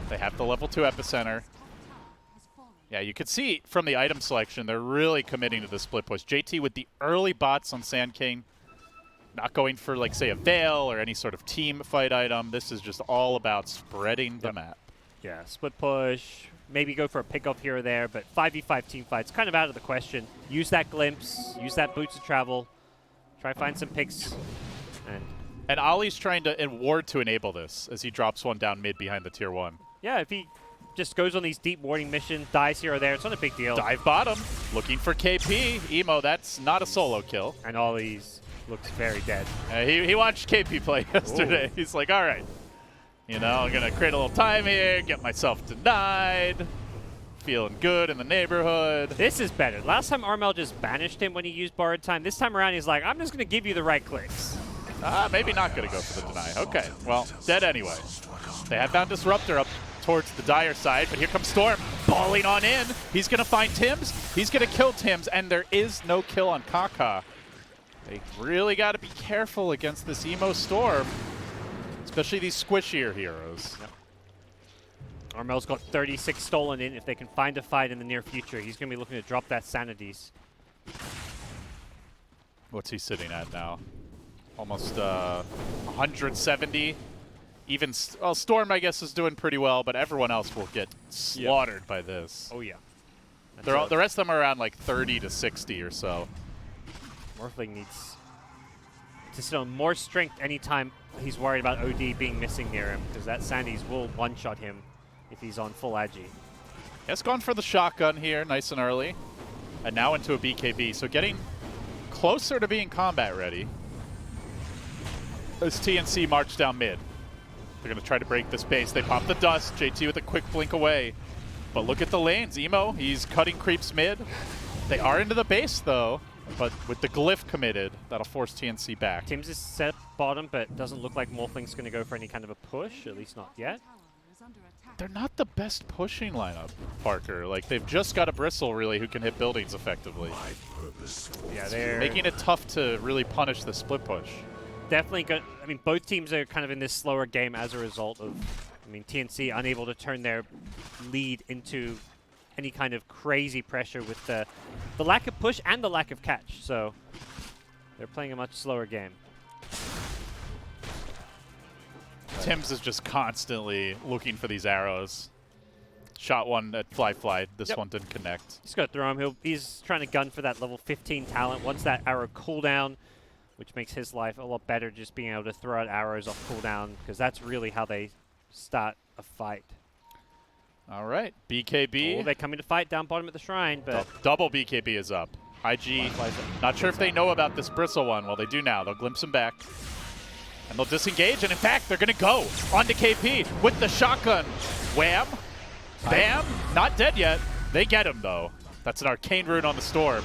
They have the level 2 epicenter. Yeah, you can see from the item selection, they're really committing to the split push. JT with the early bots on Sand King, not going for, like, say, a Veil or any sort of team fight item. This is just all about spreading the map.
Yeah, split push, maybe go for a pickoff here or there, but 5v5 team fights kind of out of the question. Use that glimpse, use that boots of travel, try find some picks,
and Ollie's trying to ward to enable this as he drops one down mid behind the tier 1.
yeah, if he just goes on these deep warding missions, dies here or there, it's not a big deal.
Dive bottom, looking for KP. Emo, that's not a solo kill.
And Ollie's looks very dead.
He watched KP play yesterday.
Ooh.
He's like, all right, you know, I'm going to create a little time here, get myself denied. Feeling good in the neighborhood.
This is better. Last time Armel just banished him when he used borrowed time. This time around he's like, I'm just going to give you the right clicks.
Maybe not going to go for the deny. Okay, well, dead anyway. They have found Disruptor up towards the Dire side, but here comes Storm balling on in. He's going to find Tims. He's going to kill Tims, and there is no kill on Kaka. They really got to be careful against this Emo Storm, especially these squishier heroes.
Yep. Armel's got 36 stolen in. If they can find a fight in the near future, he's going to be looking to drop that Sanities.
What's he sitting at now? Almost 170. Even well, Storm, I guess, is doing pretty well, but everyone else will get slaughtered by this.
Oh, yeah.
The rest of them are around like 30 to 60 or so.
Morphling needs to sit on more strength anytime he's worried about OD being missing near him, because that Sandys will one-shot him if he's on full agi.
Has gone for the shotgun here, nice and early. And now into a BKB, so getting closer to being combat ready. As TNC march down mid. They're going to try to break this base. They pop the dust. JT with a quick blink away. But look at the lanes. Emo, he's cutting creeps mid. They are into the base, though. But with the glyph committed, that'll force TNC back.
Tims is set bottom, but doesn't look like Morphling's going to go for any kind of a push, at least not yet.
They're not the best pushing lineup, Parker. Like, they've just got a Bristle, really, who can hit buildings effectively.
Yeah, they're
making it tough to really punish the split push.
definitely good. I mean, both teams are kind of in this slower game as a result of, I mean, TNC unable to turn their lead into any kind of crazy pressure with the lack of push and the lack of catch. So they're playing a much slower game.
Tims is just constantly looking for these arrows. Shot one at Fly. This one didn't connect.
He's got to throw him. He's trying to gun for that level 15 talent. Once that arrow cooldown, which makes his life a lot better, just being able to throw out arrows off cooldown, because that's really how they start a fight.
All right, BKB.
Oh, they're coming to fight down bottom at the shrine, but
double BKB is up. IG, not sure if they know about this Bristle one. Well, they do now. They'll glimpse him back. And they'll disengage, and in fact, they're going to go onto KP with the shotgun. Wham! Bam! Not dead yet. They get him, though. That's an arcane rune on the Storm.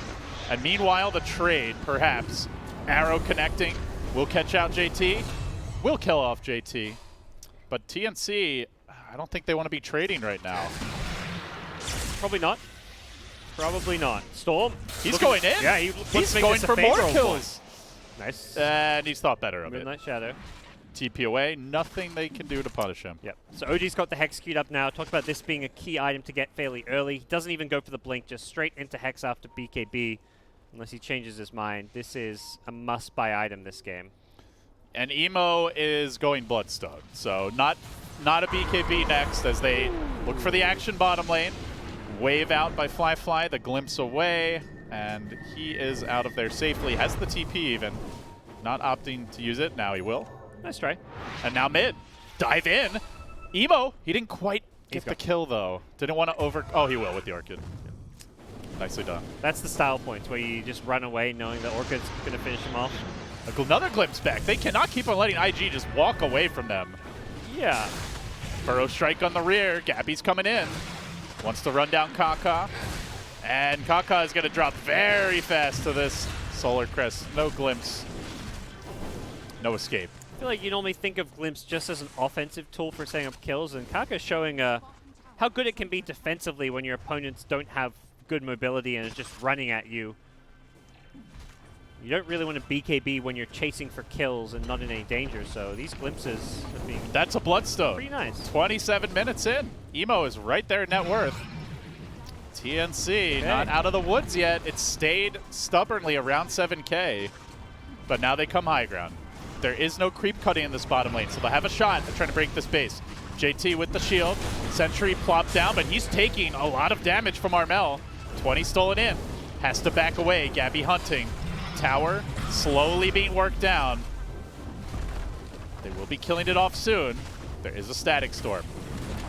And meanwhile, the trade, perhaps. Arrow connecting. Will catch out JT. Will kill off JT. But TNC, I don't think they want to be trading right now.
probably not. Probably not. Storm.
He's going in.
Yeah,
he's going for more kills.
Nice.
And he's thought better of
Midnight Shadow.
TP away. Nothing they can do to punish him.
Yep. So OG's got the Hex queued up now. Talked about this being a key item to get fairly early. He doesn't even go for the blink, just straight into Hex after BKB, unless he changes his mind. This is a must-buy item this game.
And Emo is going Bloodstone, so not a BKB next as they look for the action bottom lane. Wave out by Fly, the glimpse away, and he is out of there safely. Has the TP even. Not opting to use it. Now he will.
Nice try.
And now mid. Dive in. Emo, he didn't quite get the kill, though. Didn't want to over... Oh, he will with the Orchid. Nicely done.
That's the style points where you just run away knowing that Orchid's going to finish him off.
Another glimpse back. They cannot keep on letting IG just walk away from them.
Yeah.
Burrow strike on the rear. Gabby's coming in. Wants to run down Kaka. And Kaka is going to drop very fast to this Solar Crest. No glimpse. No escape.
I feel like you normally think of Glimpse just as an offensive tool for setting up kills, and Kaka's showing how good it can be defensively when your opponents don't have good mobility and is just running at you. You don't really want to BKB when you're chasing for kills and not in any danger, so these glimpses have been
That's a Bloodstone.
pretty nice.
27 minutes in. Emo is right there in net worth. TNC not out of the woods yet. It stayed stubbornly around 7K, but now they come high ground. There is no creep cutting in this bottom lane, so they'll have a shot at trying to break this base. JT with the shield. Sentry plopped down, but he's taking a lot of damage from Armel. 20 stolen in. Has to back away. Gabby hunting. Tower slowly being worked down. They will be killing it off soon. There is a Static Storm.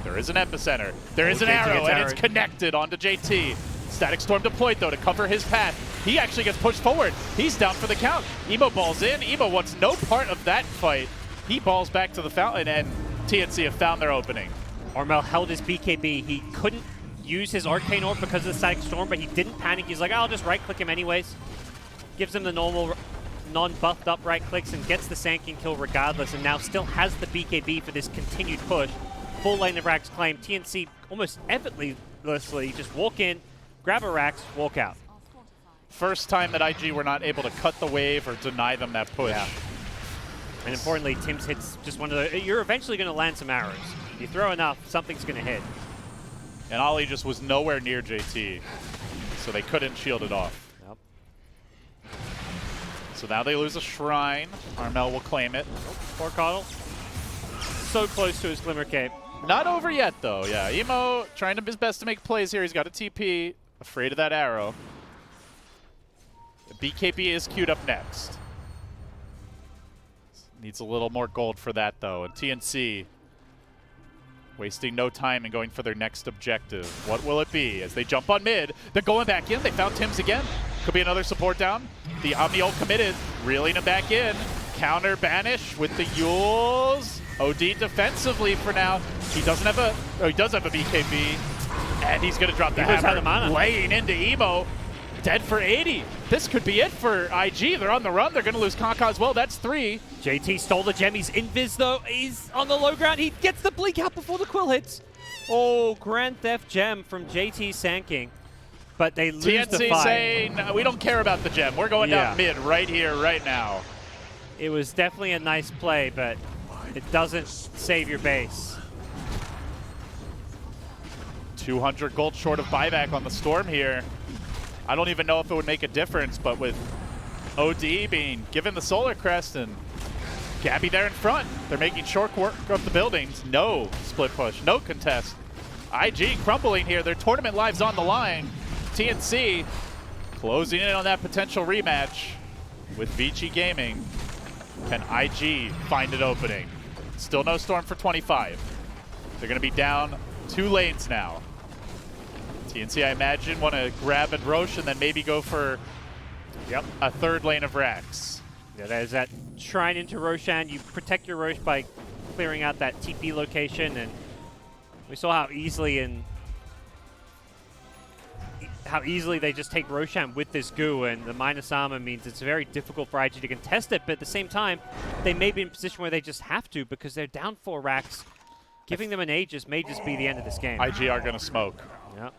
There is an Epicenter. There is an
JT
arrow,
gets
and
arrowed.
it's connected onto JT. Static Storm deployed, though, to cover his path. He actually gets pushed forward. He's down for the count. Emo balls in. Emo wants no part of that fight. He balls back to the fountain, and TNC have found their opening.
Armel held his BKB. He couldn't use his Arcane Orb because of the Static Storm, but he didn't panic. He's like, I'll just right-click him anyways. Gives him the normal non-buffed up right clicks and gets the Sand King kill regardless, and now still has the BKB for this continued push. Full lane of Rax claim. TNC almost effortlessly just walk in, grab a Rax, walk out.
First time that IG were not able to cut the wave or deny them that push.
Yeah. And importantly, Tim's hits just one of the... You're eventually going to land some arrows. You throw enough, something's going to hit.
And Ollie just was nowhere near JT, so they couldn't shield it off.
Yep.
So now they lose a Shrine. Armel will claim it.
Poor Coddle. So close to his Glimmer Cape.
Not over yet, though. Yeah, Emo trying his best to make plays here. He's got a TP. Afraid of that arrow. The BKB is queued up next. Needs a little more gold for that, though. And TNC wasting no time and going for their next objective. What will it be? As they jump on mid, they're going back in. They found Tim's again. Could be another support down. The Omni ult committed. Reeling him back in. Counter banish with the Yules. OD defensively for now. He doesn't have a... Oh, he does have a BKB. And he's going to drop the
Emo's out
hammer.
of mana.
Laying into Emo. Dead for 80. This could be it for IG. They're on the run. They're going to lose Kaka as well. That's 3.
JT stole the gem. He's invis though. He's on the low ground. He gets the blink out before the quill hits. Oh, Grand Theft gem from JT Sand King. But they lose the
TNC
fight.
saying, no, we don't care about the gem. We're going down mid right here, right now.
It was definitely a nice play, but it doesn't save your base.
200 gold short of buyback on the Storm here. I don't even know if it would make a difference, but with OD being given the Solar Crest and Gabby there in front, they're making short work of the buildings. No split push, no contest. IG crumbling here. Their tournament lives on the line. TNC closing in on that potential rematch with Vici Gaming. Can IG find an opening? Still no Storm for 25. They're going to be down 2 lanes now. TNC, I imagine, want to grab at Roche and then maybe go for a 3rd lane of Rax.
Yeah, there's that shrine into Roshan. You protect your Roche by clearing out that TP location, and we saw how easily they just take Roshan with this goo, and the minus armor means it's very difficult for IG to contest it, but at the same time, they may be in a position where they just have to because they're down 4 Rax. Giving them an Aegis may just be the end of this game.
IG are going to smoke.
Yep.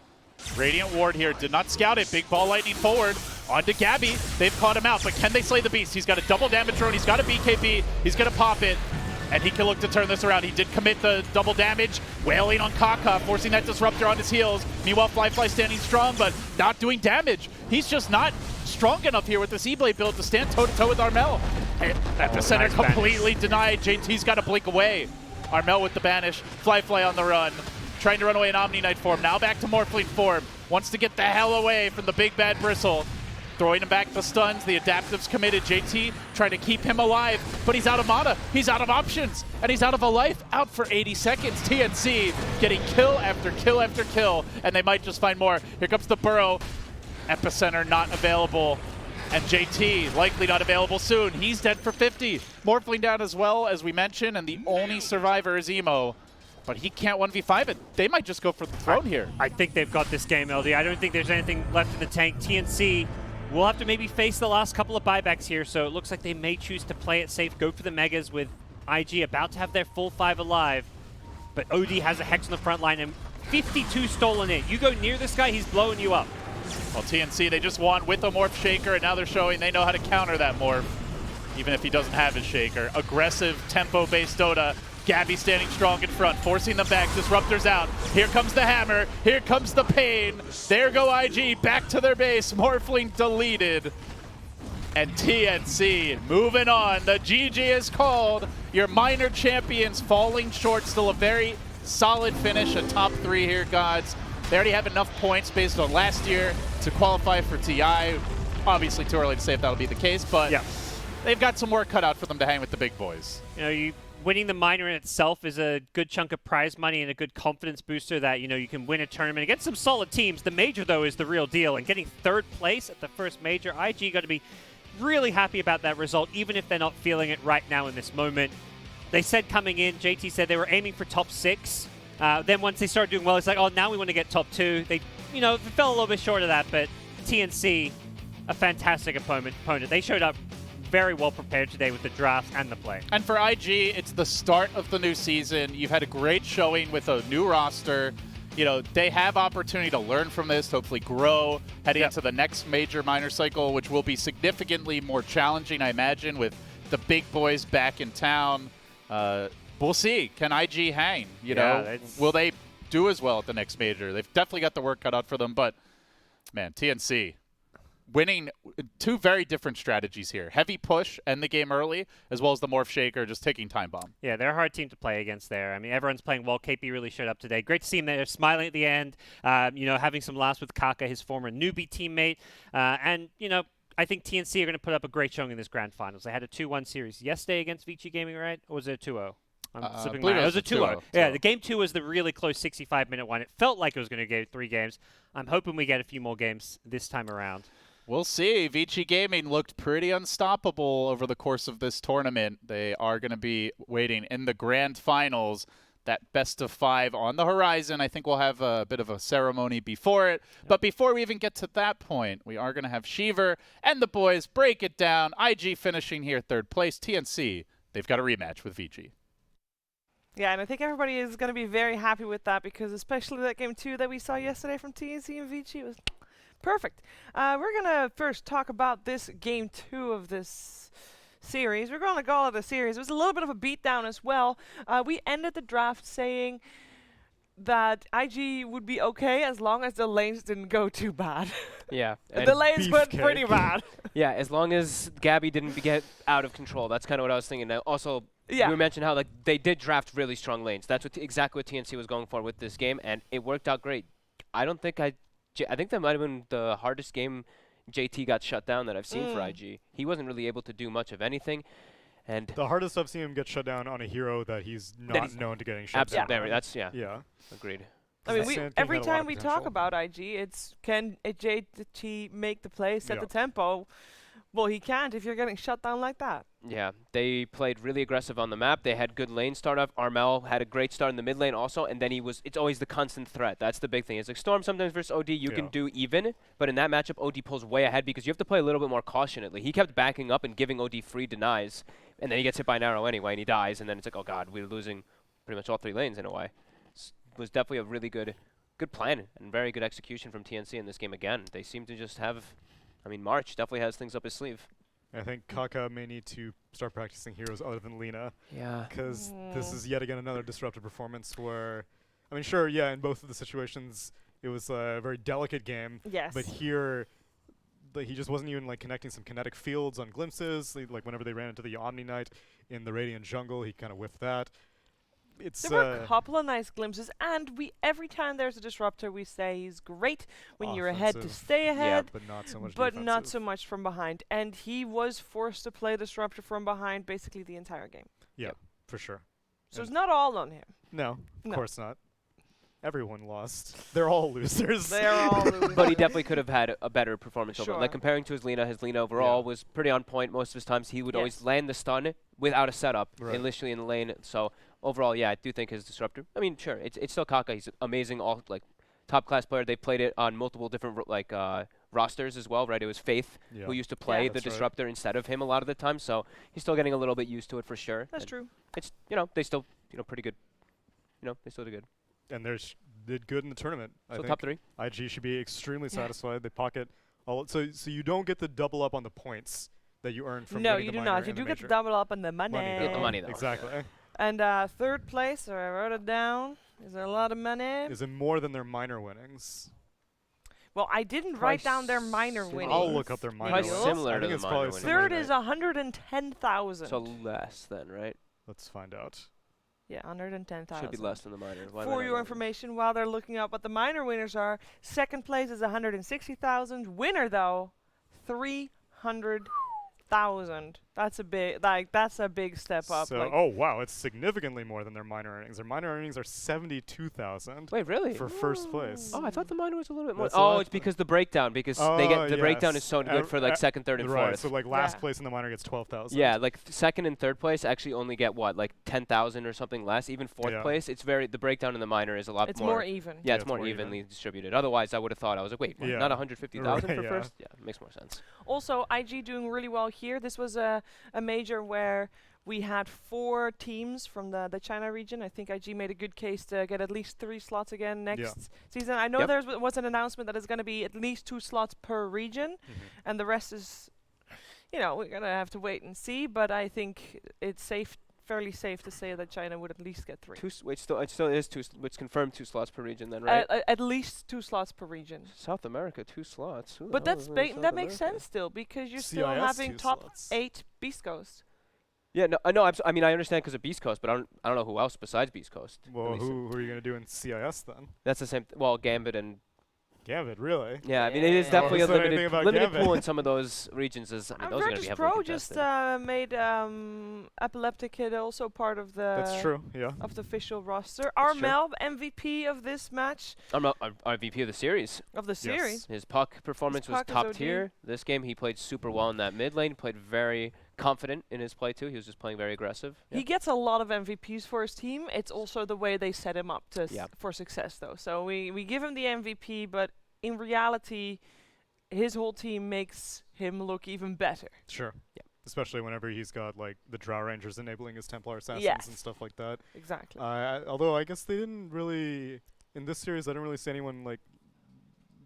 Radiant Ward here did not scout it. Big ball lightning forward. On to Gabby. They've caught him out, but can they slay the beast? He's got a double damage drone. He's got a BKB. He's going to pop it, and he can look to turn this around. He did commit the double damage. Wailing on Kaka, forcing that Disruptor on his heels. Meanwhile, Fly standing strong, but not doing damage. He's just not strong enough here with this E-Blade build to stand toe-to-toe with Armel. At the center,
nice
completely denied. JT's got to blink away. Armel with the banish. Fly on the run. Trying to run away in Omni Knight form. Now back to Morphling form. Wants to get the hell away from the big bad Bristle. throwing him back the stuns. The adaptive's committed. JT trying to keep him alive, but he's out of mana. He's out of options, and he's out of a life. Out for 80 seconds. TNC getting kill after kill after kill, and they might just find more. Here comes the burrow. Epicenter not available, and JT likely not available soon. He's dead for 50. Morphling down as well, as we mentioned, and the only survivor is Emo. But he can't 1v5 it. They might just go for the throne here.
I think they've got this game, LD. I don't think there's anything left in the tank. TNC will have to maybe face the last couple of buybacks here, so it looks like they may choose to play it safe, go for the Megas with IG about to have their full 5 alive. But OD has a Hex on the front line, and 52 stolen in. You go near this guy, he's blowing you up.
Well, TNC, they just won with a Morph Shaker, and now they're showing they know how to counter that Morph, even if he doesn't have his Shaker. Aggressive, tempo-based Dota. Gabby standing strong in front, forcing them back. Disruptor's out. Here comes the hammer. Here comes the pain. There go IG, back to their base. Morphling deleted. And TNC moving on. The GG is called. Your minor champions falling short. Still a very solid finish, a top 3 here, Gods. They already have enough points based on last year to qualify for TI. Obviously too early to say if that'll be the case, but
Yeah.
they've got some work cut out for them to hang with the big boys.
You know, winning the minor in itself is a good chunk of prize money and a good confidence booster that, you know, you can win a tournament against some solid teams. The major, though, is the real deal. And getting 3rd place at the first major, IG got to be really happy about that result, even if they're not feeling it right now in this moment. They said coming in, JT said they were aiming for top 6. Then once they started doing well, it's like, oh, now we want to get top 2. They, you know, fell a little bit short of that, but TNC, a fantastic opponent. They showed up very well prepared today with the draft and the play.
And for IG, it's the start of the new season. You've had a great showing with a new roster. You know, they have opportunity to learn from this, to hopefully grow, heading into the next major minor cycle, which will be significantly more challenging, I imagine, with the big boys back in town. We'll see. Can IG hang? You know, will they do as well at the next major? They've definitely got the work cut out for them, but man, TNC winning 2 very different strategies here. Heavy push, end the game early, as well as the Morph Shaker just taking Time Bomb.
Yeah, they're a hard team to play against there. I mean, everyone's playing well. KP really showed up today. Great to see him there, smiling at the end, you know, having some laughs with Kaka, his former newbie teammate. And, you know, I think TNC are going to put up a great showing in this grand finals. They had a 2-1 series yesterday against Vici Gaming, right? Or was it a 2-0? I'm slipping my mind. It was a 2-0. Yeah, the game 2 was the really close 65-minute one. It felt like it was going to go 3 games. I'm hoping we get a few more games this time around.
We'll see. Vici Gaming looked pretty unstoppable over the course of this tournament. They are going to be waiting in the grand finals. That best of 5 on the horizon. I think we'll have a bit of a ceremony before it. Yep. But before we even get to that point, we are going to have Shiver and the boys break it down. IG finishing here 3rd place. TNC, they've got a rematch with Vici.
Yeah, and I think everybody is going to be very happy with that because especially that game 2 that we saw yesterday from TNC and Vici was perfect. We're going to first talk about this game 2 of this series. We're going to call it a series. It was a little bit of a beatdown as well. We ended the draft saying that IG would be okay as long as the lanes didn't go too bad.
Yeah.
The lanes went pretty bad.
Yeah, as long as Gabby didn't get out of control. That's kind of what I was thinking. Now, also, you mentioned how like they did draft really strong lanes. That's what exactly what TNC was going for with this game, and it worked out great. I think that might have been the hardest game JT got shut down that I've seen for IG. He wasn't really able to do much of anything. And
the hardest I've seen him get shut down on a hero that he's not known to getting shut down.
Absolutely, that's agreed.
I mean, every time we talk about IG, it's can JT make the play, set the tempo? Well, he can't if you're getting shut down like that.
Yeah, they played really aggressive on the map. They had good lane start off. Armel had a great start in the mid lane also, and then it's always the constant threat. That's the big thing. It's like Storm sometimes versus OD, you can do even, but in that matchup, OD pulls way ahead because you have to play a little bit more cautionately. He kept backing up and giving OD free denies, and then he gets hit by an arrow anyway, and he dies, and then it's like, oh god, we're losing pretty much all 3 lanes in a way. It was definitely a really good plan and very good execution from TNC in this game again. They seem to just have, I mean, March definitely has things up his sleeve.
I think Kaka may need to start practicing heroes other than Lina.
Yeah.
Because this is yet again another disruptive performance where, I mean, sure, yeah, in both of the situations, it was a very delicate game.
Yes.
But here, he just wasn't even like connecting some kinetic fields on glimpses. Like whenever they ran into the Omni Knight in the Radiant jungle, he kind of whiffed that. it's
There were a couple of nice glimpses, and every time there's a disruptor, we say he's great when you're ahead to
offensive.
stay ahead,
but not so much
but not so
defensive.
much from behind. And he was forced to play disruptor from behind basically the entire game.
Yeah, for sure.
So
And-
it's not all on him.
No,
No.
of course not. Everyone lost. They're all losers.
They're all losers.
But he definitely could have had a better performance over.
Sure.
Like comparing to his Lina overall
Yeah.
was pretty on point most of his times. He would always
Yes.
land the stun without a setup,
Right.
initially in the lane. So overall, yeah, I do think his disruptor. I mean, sure, it's still Kaka. He's amazing, all like top class player. They played it on multiple different rosters as well, right? It was Faith
Yeah.
who used to play the
That's right.
disruptor instead of him a lot of the time. So he's still getting a little bit used to it for sure.
That's
And
true.
It's they still pretty good. They still do good.
And they did good in the tournament. I
So
think
top 3.
IG should be extremely satisfied. They pocket all. So you don't get the double up on the points that you earn from
No,
winning
you
the
do
minor
not. You
and the
do get the
major.
double up on the money.
Money,
Get the
though.
money, though.
Exactly.
And third place, so I wrote it down. Is there a lot of money?
Is it more than their minor winnings?
Well, I didn't write down their minor
Price
winnings.
I'll look up their minor
Probably
winnings.
similar
I
to
think
the
it's
minor
probably
winnings.
similar,
Third is
right?
110,000.
So less then, right?
Let's find out.
Yeah, 110,000.
Should be less than the minor. Why
For
might
your
I-
information, while they're looking up what the minor winners are, second place is 160,000. Winner though, 300,000. That's a big, that's a big step up.
So,
like,
oh wow, it's significantly more than their minor earnings. Their minor earnings are 72,000
Wait, really?
for first place.
Oh, I thought the minor was a little bit more.
That's what I
Oh, it's
thought.
because the breakdown. Because they get the breakdown is
yes.
so good for like second, third, and
Right,
fourth.
so like last
Yeah.
place in the minor gets 12,000.
Yeah, like second and third place actually only get what, like 10,000 or something less. Even fourth
Yeah.
place, it's the breakdown in the minor is a lot
it's
more.
more even.
Yeah,
Yeah,
it's
it's
more
more even.
evenly distributed. Otherwise, I would have thought I was like, wait, what,
Yeah.
not 150,000
Right,
for
yeah.
first? Yeah, makes more sense.
Also, IG doing really well here. This was a major where we had 4 teams from the China region. I think IG made a good case to get at least 3 slots again next season. I know
Yep.
there was an announcement that it's going to be at least 2 slots per region, and the rest is, we're going to have to wait and see. But I think it's fairly safe to say that China would at least get 3.
Wait, it still is it's confirmed 2 slots per region then, right?
At least 2 slots per region.
South America, 2 slots. Who the
But
hell
that's
is in South
that makes
America?
sense still, because you're still
CIS
having
2
top
slots.
8 Beast Coast.
Yeah, no, I mean, I understand because of Beast Coast, but I don't know who else besides Beast Coast. At
Well,
least
who are you going to do in CIS then?
That's the same. Well, Gambit and
Gambit, really?
yeah, I mean, it is
Yeah.
definitely a
Haven't said anything
limited
about
limited
Gambit.
pool in some of those regions. Those are going to be
Virtus
heavily
Pro just
contested.
made Epileptic Kid also part of the
That's true, yeah.
of the official roster.
That's true.
Armel, MVP of this match
I'm not our VP of the series.
of the series.
His puck performance was
puck is
top
OD.
tier. This game he played super well in that mid lane. Played very confident in his play too. He was just playing very aggressive.
He gets a lot of MVPs for his team. It's also the way they set him up to
Yeah.
for success, though. So we give him the MVP, but in reality, his whole team makes him look even better.
Sure.
Yeah.
Especially whenever he's got like the Drow Rangers enabling his Templar Assassins
Yes.
and stuff like that.
Exactly.
Although I guess they didn't really, in this series, I didn't really see anyone like,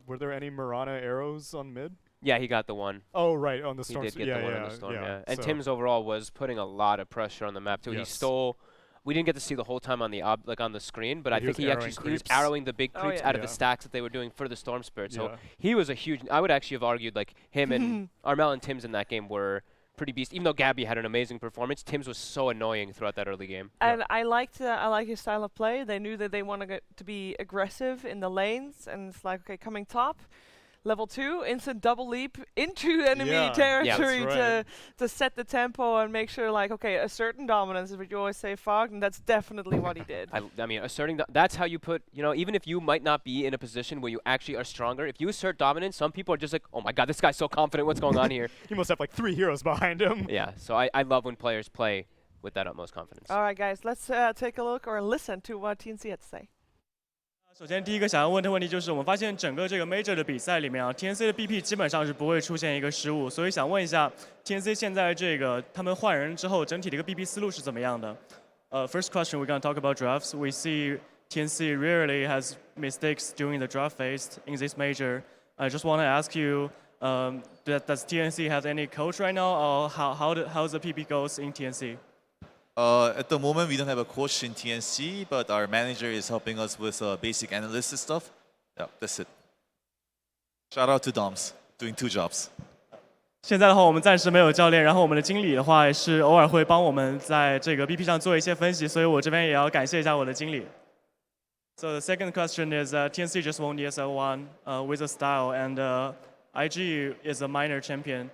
were there any Mirana arrows on mid?
Yeah, he got the one.
Oh, right, on the
He
Storm.
did get
yeah,
the one
yeah,
on the storm.
yeah.
Yeah, and
So-
Tim's overall was putting a lot of pressure on the map too. He
Yes.
stole. We didn't get to see the whole time on the on the screen, but
Yeah,
I
he
think
was
he actually
arrowing
he was
creeps.
arrowing the big
Oh,
creeps
yeah.
out of the
Yeah.
stacks that they were doing for the Storm Spirit. So
Yeah.
he was a huge. I would actually have argued like him and Armel and Tim's in that game were pretty beast. Even though Gabby had an amazing performance, Tim's was so annoying throughout that early game.
And I like his style of play. They knew that they wanted to be aggressive in the lanes, and it's like, okay, coming top, level 2, instant double leap into enemy
Yeah.
territory
Yeah, that's
to set the tempo and make sure, like, okay, asserting dominance is what you always say, Fog, and that's definitely what he did.
I mean, asserting that's how you put. Even if you might not be in a position where you actually are stronger, if you assert dominance, some people are just like, oh my god, this guy's so confident. What's going on here?
He must have like 3 heroes behind him.
Yeah. So I love when players play with that utmost confidence.
All right, guys, let's take a look or listen to what TNC had to say.
首先，第一个想要问的问题就是，我们发现整个这个 Major 的比赛里面啊，TNC 的 BP 基本上是不会出现一个失误，所以想问一下 TNC 现在这个他们换人之后，整体的一个 BP 思路是怎么样的？First question, we're gonna talk about drafts. We see TNC rarely has mistakes during the draft phase in this major. I just want to ask you, does TNC have any coach right now, or how's the PP goes in TNC?
At the moment, we don't have a coach in TNC, but our manager is helping us with basic analysis stuff. Yeah, that's it. Shout out to Doms, doing 2 jobs.
现在的话，我们暂时没有教练，然后我们的经理的话也是偶尔会帮我们在这个 BP 上做一些分析，所以我这边也要感谢一下我的经理。So the second question is TNC just won ESL one with a style, and IG is a minor champion.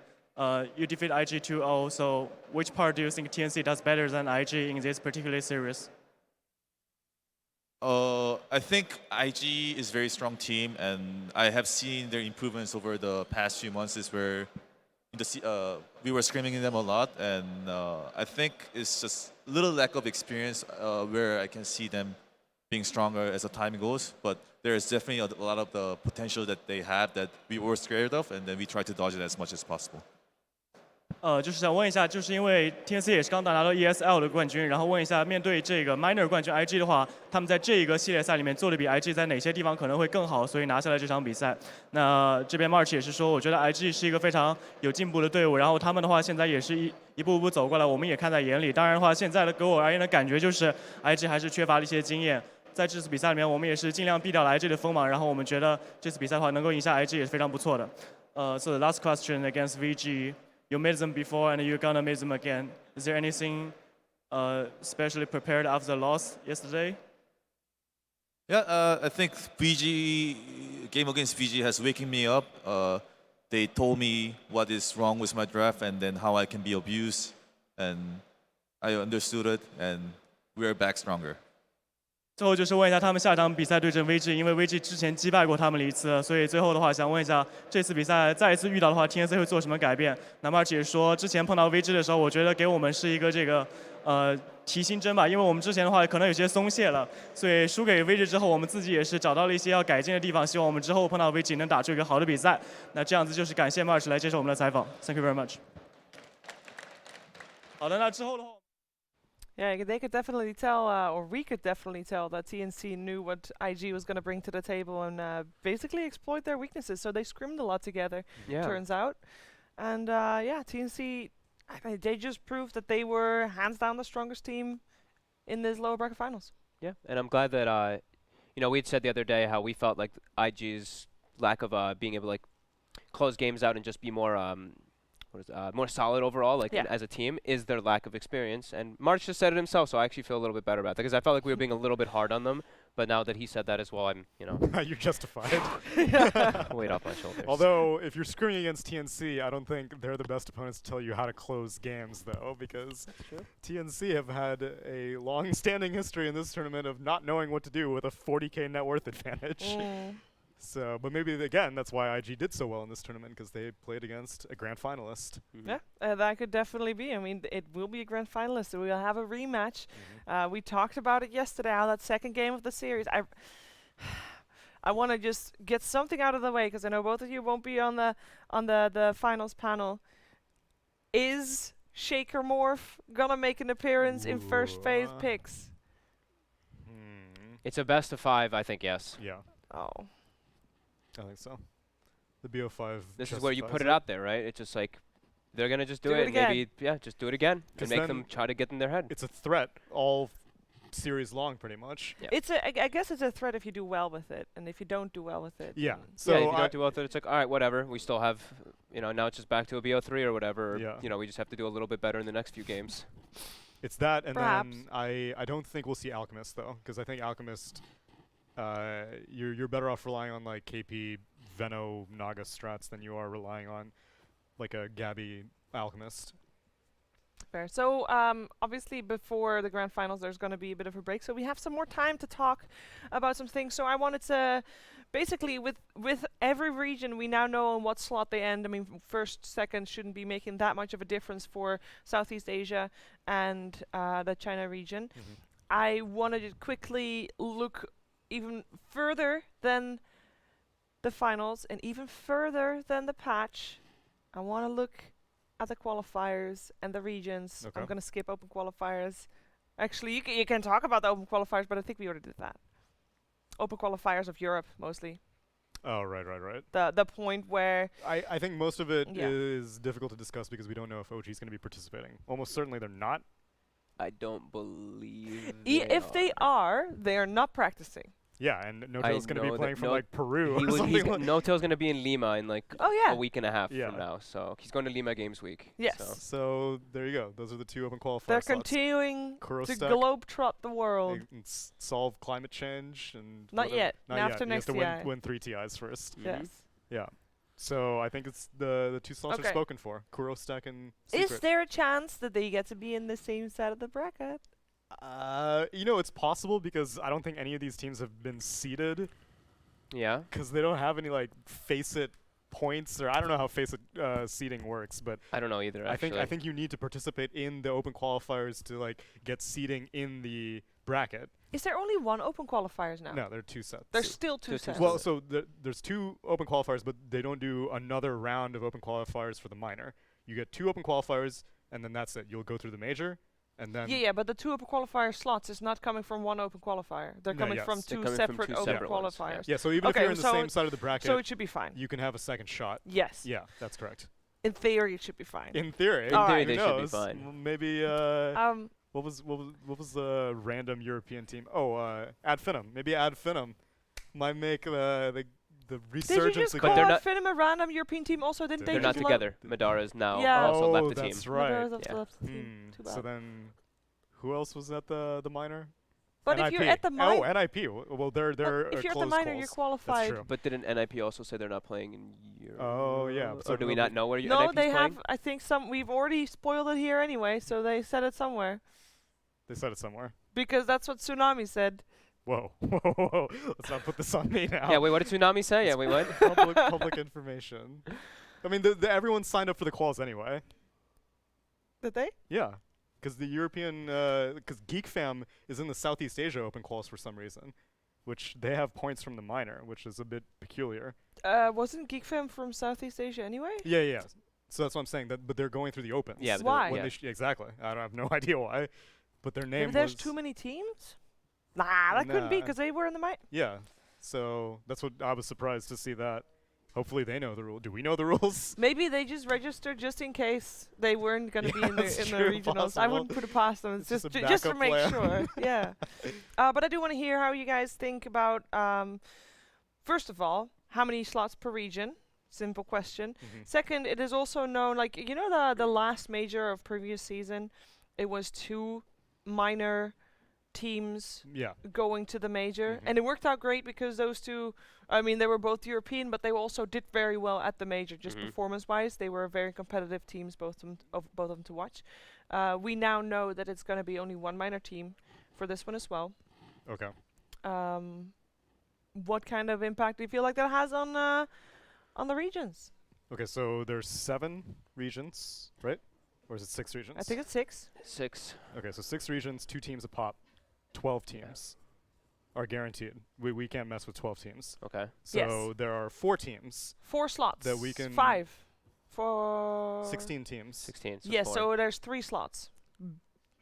You defeat IG 2-0. So which part do you think TNC does better than IG in this particular series?
I think IG is a very strong team, and I have seen their improvements over the past few months. Is where we were screaming them a lot, and I think it's just a little lack of experience where I can see them being stronger as the time goes. But there is definitely a lot of the potential that they have that we were scared of, and then we try to dodge it as much as possible.
就是想问一下，就是因为 TNC 也是刚拿到 ESL 的冠军，然后问一下，面对这个 Minor 冠军 IG 的话，他们在这一个系列赛里面做的比 IG 在哪些地方可能会更好，所以拿下了这场比赛。那这边 March 也是说，我觉得 IG 是一个非常有进步的队伍，然后他们的话现在也是一步步走过来，我们也看在眼里。当然的话，现在的给我而言的感觉就是 IG 还是缺乏了一些经验。在这次比赛里面，我们也是尽量避掉了 IG 的锋芒，然后我们觉得这次比赛的话能够赢下 IG 也是非常不错的。So the last question against VG. You made them before and you're gonna make them again. Is there anything specially prepared after the loss yesterday?
Yeah, I think game against VG has waking me up. They told me what is wrong with my draft and then how I can be abused, and I understood it, and we're back stronger.
最后就是问一下他们下场比赛对阵 VG， 因为 VG 之前击败过他们了一次，所以最后的话想问一下，这次比赛再一次遇到的话 ，TNC 会做什么改变？那么也说之前碰到 VG 的时候，我觉得给我们是一个这个提心针吧，因为我们之前的话可能有些松懈了，所以输给 VG 之后，我们自己也是找到了一些要改进的地方，希望我们之后碰到 VG 能打出一个好的比赛。那这样子就是感谢 March 来接受我们的采访 ，Thank you very much。好的，那之后的话。
Yeah, they could definitely tell, or we could definitely tell that TNC knew what IG was going to bring to the table and basically exploit their weaknesses. So they scrimmed a lot together, turns out. And yeah, TNC, they just proved that they were hands down the strongest team in this lower bracket finals.
Yeah, and I'm glad that, you know, we had said the other day how we felt like IG's lack of being able to like close games out and just be more more solid overall, like as a team, is their lack of experience. And March just said it himself, so I actually feel a little bit better about that because I felt like we were being a little bit hard on them. But now that he said that as well, I'm, you know,
You're justified.
weight off my shoulders.
Although, if you're screwing against TNC, I don't think they're the best opponents to tell you how to close games, though, because TNC have had a long-standing history in this tournament of not knowing what to do with a 40k net worth advantage. So, but maybe again, that's why IG did so well in this tournament because they played against a grand finalist.
Yeah, that could definitely be. I mean, it will be a grand finalist. So we'll have a rematch. We talked about it yesterday. How that second game of the series. I want to just get something out of the way because I know both of you won't be on the finals panel. Is Shaker Morph gonna make an appearance in first phase picks?
It's a best of 5, I think. Yes.
Yeah.
Oh.
I think so. The BO5.
This is where you put it out there, right? It's just like they're gonna just do it.
again.
Maybe just do it again and make them try to get in their head.
It's a threat all series long, pretty much.
Yeah.
It's I guess it's a threat if you do well with it, and if you don't do well with it.
Yeah.
So if you don't do well with it, it's like all right, whatever. We still have, you know, now it's just back to a BO3 or whatever.
Yeah.
You know, we just have to do a little bit better in the next few games.
It's that, and
Perhaps.
then I don't think we'll see Alchemist though, because I think Alchemist, you're better off relying on like KP, Veno, Naga strats than you are relying on like a Gabby Alchemist.
Fair. So obviously before the grand finals there's going to be a bit of a break, so we have some more time to talk about some things. So I wanted to basically with every region we now know on what slot they end. I mean, first, second shouldn't be making that much of a difference for Southeast Asia and the China region. I wanted to quickly look even further than the finals and even further than the patch. I want to look at the qualifiers and the regions.
Okay.
I'm going to skip open qualifiers. Actually, you can talk about the open qualifiers, but I think we already did that. Open qualifiers of Europe, mostly.
Oh, right.
The point where...
I think most of it is difficult to discuss because we don't know if OG is going to be participating. Almost certainly they're not.
I don't believe
if they are, they are not practicing.
Yeah, and No
I
Tail's going to
know
be
that
playing from
No-
like Peru
He
or
was,
something. Like
No Tail's gonna be in Lima in like
Oh yeah.
a week and a half
Yeah.
from now. So he's going to Lima Games Week.
Yes.
So.
so there you go. Those are the 2 open qualifier
They're
slots.
continuing
Kuro
to
stack.
globetrot the world.
And solve climate change and
Not
whatever.
yet.
Not
After
yet.
next
you have to
TI.
win 3 TIs first.
Yes.
Yeah. So I think it's the 2 slots
Okay.
are spoken for. Kuro stack and
Is
Secret.
there a chance that they get to be in the same side of the bracket?
It's possible because I don't think any of these teams have been seeded
Yeah.
because they don't have any like face it points, or I don't know how face it seeding works, but
I don't know either. Actually.
I think you need to participate in the open qualifiers to like get seeding in the bracket.
Is there only one open qualifiers now?
No, there are 2 sets.
There's still 2
There's two
sets.
Well, so there's 2 open qualifiers, but they don't do another round of open qualifiers for the minor. You get 2 open qualifiers, and then that's it. You'll go through the major, and then
yeah, but the 2 open qualifier slots is not coming from one open qualifier. They're
No,
coming
yes.
from
They're
2
coming from
separate
two
open
separate ones, yeah.
qualifiers.
yeah. So even if
Okay,
you're in the
so
same side of the bracket,
So it should be fine.
you can have a second shot.
Yes.
Yeah, that's correct.
In theory, it should be fine.
In theory,
In theory,
who
they should be
knows?
fine.
Maybe what was the random European team? Oh, Ad Finum. Maybe Ad Finum might make the
did
resurgence
you just
again.
call
they're
Ad
not-
Finum a random European team also? Didn't they
They're not
just
together. Madara's now
Yeah.
also left the team.
That's right.
Yeah.
left the team. Too
So
bad.
then, who else was at the minor?
But if
NIP.
you're at the minor,
Oh, NIP. Well, they're
if
a
you're at the
close
minor,
calls.
you're qualified.
That's true.
But didn't NIP also say they're not playing in Europe?
Oh, yeah, so
Or do we
nobody-
not know where
No,
NIP's
they
playing?
have. I think some. We've already spoiled it here anyway, so they said it somewhere
They said it somewhere.
because that's what Tsunami said.
Whoa, whoa, whoa! Let's not put this on me now.
Yeah, wait, what did Tsunami say? Yeah, wait, what?
public information. I mean, everyone signed up for the quals anyway.
Did they?
Yeah, because the European, because Geek Fam is in the Southeast Asia Open quals for some reason, which they have points from the minor, which is a bit peculiar.
Wasn't GeekFam from Southeast Asia anyway?
Yeah, yeah. So that's what I'm saying. But they're going through the Opens.
Yeah, but
Why?
they're-
When they exactly. I don't have no idea why, but their name
Maybe there's
was.
too many teams. Nah, that couldn't be
Nah.
because they were in the minor.
Yeah. So that's what I was surprised to see that. Hopefully they know the rule. Do we know the rules?
Maybe they just registered just in case they weren't going to
Yeah,
be in the
that's
in the
true,
regionals. I
possible.
wouldn't put it past them. It's
It's just
just
a
just to
backup
make
plan.
sure. Yeah. But I do want to hear how you guys think about. First of all, how many slots per region? Simple question.
Mhm.
Second, it is also known, like, you know, the last major of previous season, it was 2 minor teams
Yeah.
going to the major,
Mhm.
and it worked out great because those 2, I mean, they were both European, but they also did very well at the major, just
Mhm.
performance-wise. They were very competitive teams, both of them to watch. We now know that it's going to be only 1 minor team for this one as well.
Okay.
What kind of impact do you feel like that has on the regions?
Okay. So there's 7 regions, right? Or is it 6 regions?
I think it's 6.
6.
Okay. So 6 regions, 2 teams a pop, 12 teams are guaranteed. We can't mess with 12 teams.
Okay.
So
Yes.
there are 4 teams,
4 slots.
That we can-
5 for
16 teams.
16. So
Yes,
4.
so there's 3 slots.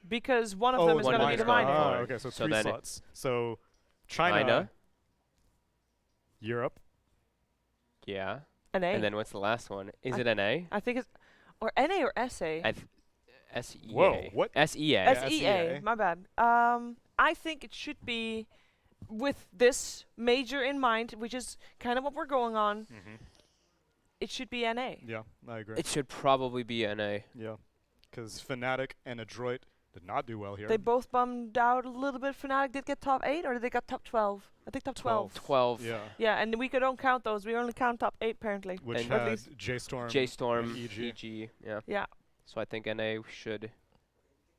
Because one of
Oh,
them is
one
going to be the
minor.
minor.
Okay, so
So
3
then
slots. So China,
China.
Europe.
Yeah.
An A.
And then what's the last one? Is
I-
it an A?
I think it's or NA or SA.
SEA.
Whoa, what?
SEA.
SEA. My bad. I think it should be with this major in mind, which is kind of what we're going on.
Mm-hmm.
It should be NA.
Yeah, I agree.
It should probably be an A.
Yeah, because Fnatic and Adroit did not do well here.
They both bummed out a little bit. Fnatic did get top 8, or did they get top 12? I think top 12.
12.
Yeah,
Yeah, and we don't count those. We only count top 8 apparently.
which
And
at
had
least
J-Storm.
J-Storm,
and EG.
EG. Yeah.
Yeah.
So I think NA should.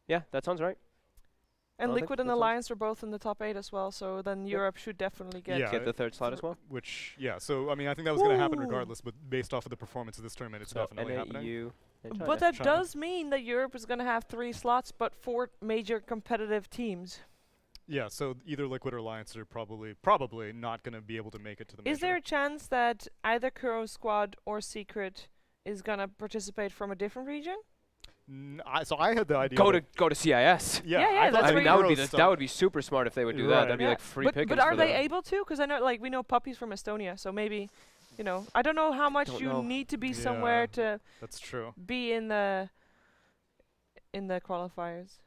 Yeah, that sounds right.
And
I think
Liquid and
that sounds-
Alliance are both in the top 8 as well, so then Europe should definitely get.
Yeah.
Get the third slot as well.
Which, yeah, so I mean, I think that was going to happen
Ooh.
regardless, but based off of the performance of this tournament, it's
So
definitely
NA,
happening.
EU, and China.
But that
China.
does mean that Europe is going to have 3 slots, but 4 major competitive teams.
Yeah, so either Liquid or Alliance are probably not going to be able to make it to the major.
Is there a chance that either Kuro Squad or Secret is going to participate from a different region?
So I had the idea.
Go
that-
to CIS.
Yeah,
I
that's
thought
I
where
mean,
you-
that would be
Kuro
that would be super smart if they would do that.
Right.
That'd be
Yeah.
like free
but
pickings
are
for
they
them.
able to? Because I know, like, we know Puppy's from Estonia, so maybe, you know, I don't know how much
Don't
you
know.
need to be
Yeah.
somewhere to
That's true.
be in the qualifiers.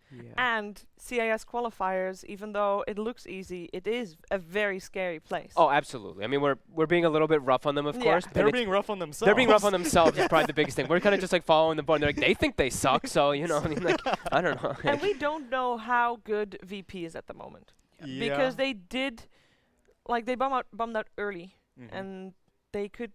Yeah.
And CIS qualifiers, even though it looks easy, it is a very scary place.
Oh, absolutely. I mean, we're being a little bit rough on them, of
Yeah.
course. but
They're
it's-
being rough on themselves.
They're being rough on themselves is probably the biggest thing. We're kind of just like following the board. They're like, they think they suck, so you know, I mean, like, I don't know.
And we don't know how good VP is at the moment.
Yeah.
Because they did, like, they bummed out early.
Mhm.
And they could,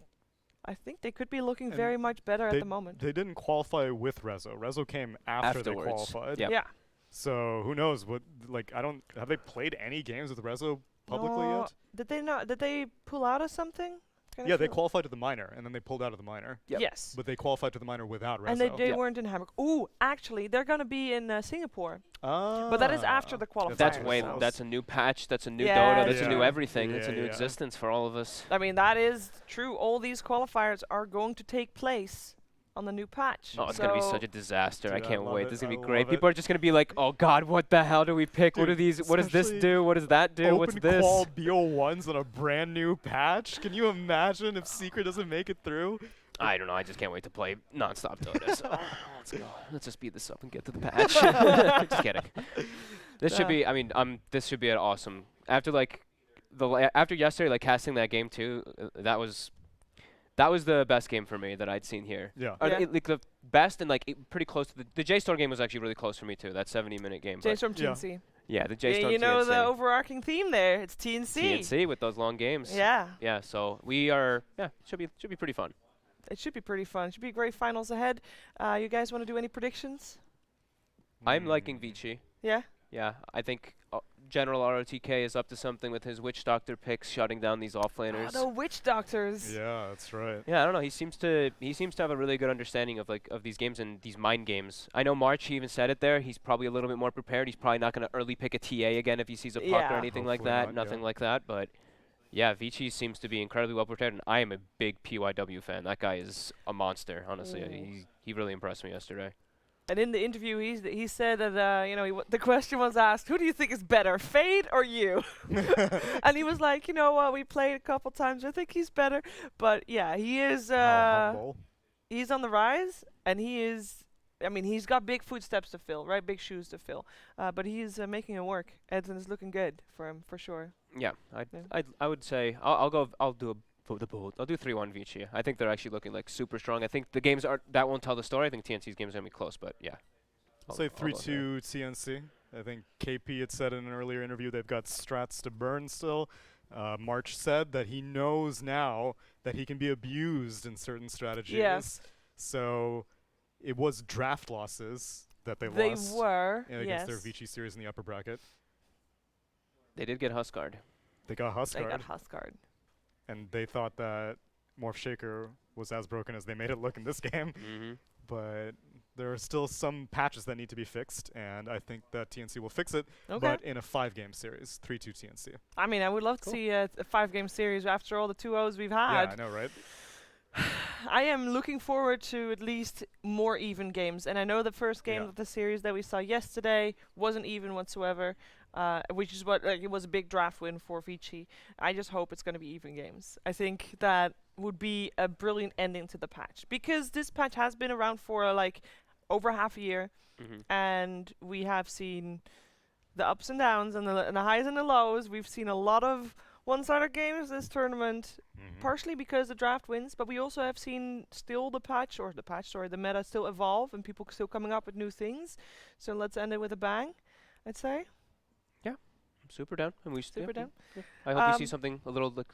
I think they could be looking
And
very much better at
they-
the moment.
They didn't qualify with Rezo. Rezo came after
Afterwards.
they qualified.
Yep.
Yeah.
So who knows what? Like, have they played any games with Rezo publicly
No,
yet?
Did they not? Did they pull out of something? Kinda
Yeah, they
feel-
qualified to the minor, and then they pulled out of the minor.
Yep.
Yes.
But they qualified to the minor without Rezo.
And they
Yep.
weren't in Hamburg. Ooh, actually, they're gonna be in Singapore.
Ah,
But that is after the
that's
That's
qualifiers.
way.
So-
That's a new patch. That's a new
Yeah,
Dota. That's a new
yeah.
everything. That's a
Yeah,
new
yeah.
existence for all of us.
I mean, that is true. All these qualifiers are going to take place on the new patch.
Oh, it's gonna be
So-
such a disaster. I
Dude, I
can't
love
wait.
it.
This is gonna
I
be great.
love
People
it.
are just gonna be like, "Oh God, what the hell do we pick? What
Dude,
are these? What does this
especially
do? What does that do? What's
Open
this?"
qual BO1s on a brand new patch. Can you imagine if Secret doesn't make it through?
I don't know. I just can't wait to play nonstop Dota. So let's go. Let's just speed this up and get to the patch. Just kidding. This should be. I mean, this should be an awesome. After like after yesterday, like casting that game too. That was the best game for me that I'd seen here.
Yeah.
Or
Yeah.
like the best and like pretty close to the JStorm game was actually really close for me too. That 70-minute game. but
JStorm
Yeah.
TNC.
yeah, the
Yeah,
JStorm
you know
TNC.
the overarching theme there. It's TNC.
TNC with those long games.
Yeah.
Yeah. So we are. Yeah. Should be pretty fun.
It should be pretty fun. Should be great finals ahead. You guys want to do any predictions?
I'm liking Vici.
Yeah.
Yeah, I think General ROTK is up to something with his Witch Doctor picks, shutting down these
Oh,
offlaners.
the witch doctors.
Yeah, that's right.
Yeah, I don't know. He seems to have a really good understanding of these games and these mind games. I know March, he even said it there. He's probably a little bit more prepared. He's probably not going to early pick a TA again if he sees a puck
Yeah.
or anything like
Hopefully
that.
not,
Nothing
yeah.
like that. But yeah, Vici seems to be incredibly well prepared, and I am a big PYW fan. That guy is a monster. Honestly,
Ooh.
he really impressed me yesterday.
And in the interview, he said that the question was asked, "Who do you think is better, Fade or you?" And he was like, "You know what? We played a couple times. I think he's better." But yeah, he is.
Humble.
He's on the rise, and he is. I mean, he's got big footsteps to fill, right? Big shoes to fill. But he's making it work. Edson is looking good for him, for sure.
Yeah,
Yeah.
I would say I'll do 3-1 Vici. I think they're actually looking like super strong. I think the games that won't tell the story. I think TNC's game's gonna be close, but yeah.
I'll say
I'll go there.
3-2 TNC. I think KP had said in an earlier interview they've got strats to burn still. March said that he knows now that he can be abused in certain strategies.
Yes.
So it was draft losses that they
They
lost
were.
against
Yes.
their Vici series in the upper bracket.
They did get Huskard.
They got
They
Huskard,
got Huskard.
and they thought that Morph Shaker was as broken as they made it look in this game.
Mm-hmm.
But there are still some patches that need to be fixed, and I think that TNC will fix it,
Okay.
but in a 5-game series, 3-2 TNC.
I mean, I would love
Cool.
to see a 5-game series after all the 2-0s we've had.
Yeah, I know, right?
I am looking forward to at least more even games, and I know the first game
Yeah.
of the series that we saw yesterday wasn't even whatsoever, which is what it was a big draft win for Vici. I just hope it's going to be even games. I think that would be a brilliant ending to the patch, because this patch has been around for over half a year,
Mm-hmm.
and we have seen the ups and downs and the highs and the lows. We've seen a lot of one-sided games this tournament, partially because the draft wins, but we also have seen still the meta still evolve and people still coming up with new things. So let's end it with a bang, I'd say.
Super down, and we
Super down.
I hope you see something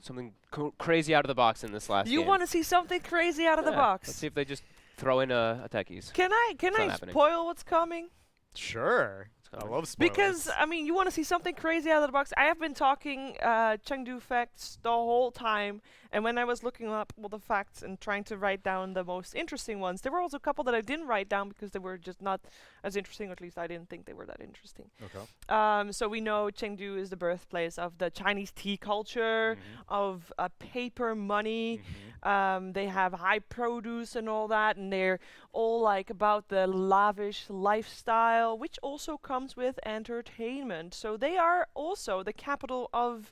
something crazy out of the box in this last game.
You want to see something crazy out of the
Yeah,
box?
Let's see if they just throw in a techies.
Can I
not happening.
spoil what's coming?
Sure.
It's
I
coming.
love spoilers.
Because, I mean, you want to see something crazy out of the box. I have been talking Chengdu facts the whole time, and when I was looking up all the facts and trying to write down the most interesting ones, there were also a couple that I didn't write down because they were just not as interesting, or at least I didn't think they were that interesting.
Okay.
So we know Chengdu is the birthplace of the Chinese tea culture, of paper money. They have high produce and all that, and they're all about the lavish lifestyle, which also comes with entertainment. So they are also the capital of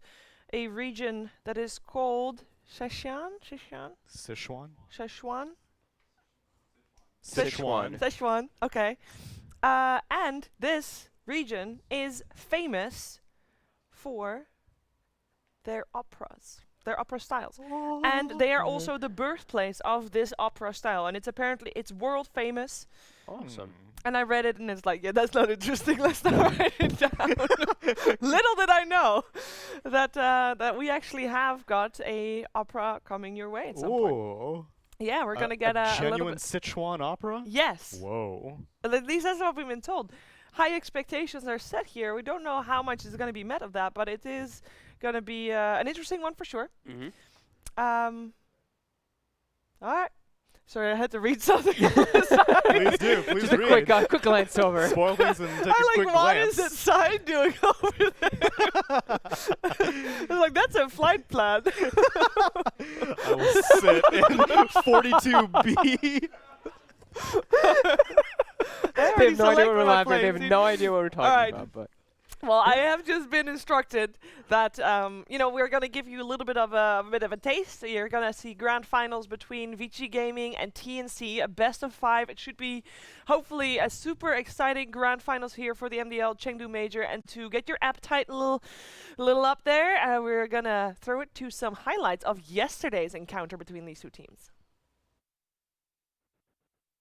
a region that is called Sichuan.
Sichuan?
Sichuan.
Sichuan.
Sichuan. Okay. And this region is famous for their operas, their opera styles. And they are also the birthplace of this opera style. And it's world famous.
Awesome.
And I read it and it's like, yeah, that's not interesting. Let's not write it down. Little did I know that that we actually have got a opera coming your way at some point.
Ooh.
Yeah, we're gonna get a little
genuine
bit.
Sichuan opera?
Yes.
Whoa.
At least that's what we've been told. High expectations are set here. We don't know how much is going to be met of that, but it is going to be an interesting one for sure.
Mm-hmm.
All right. Sorry, I had to read something.
Please do. Please
Just a
read.
quick glance over.
Spoil things and take a
I'm
quick
like, what
glance.
is that sign doing over there? I was like, that's a flight plan.
I will sit in 42B.
They have no idea what we're laughing at. They have no idea what we're talking
Alright.
about. But
Well, I have just been instructed that we're gonna give you a little bit of a taste. You're gonna see grand finals between Vici Gaming and TNC, a best of 5. It should be hopefully a super exciting grand finals here for the MDL Chengdu Major. And to get your appetite a little up there, we're gonna throw it to some highlights of yesterday's encounter between these two teams.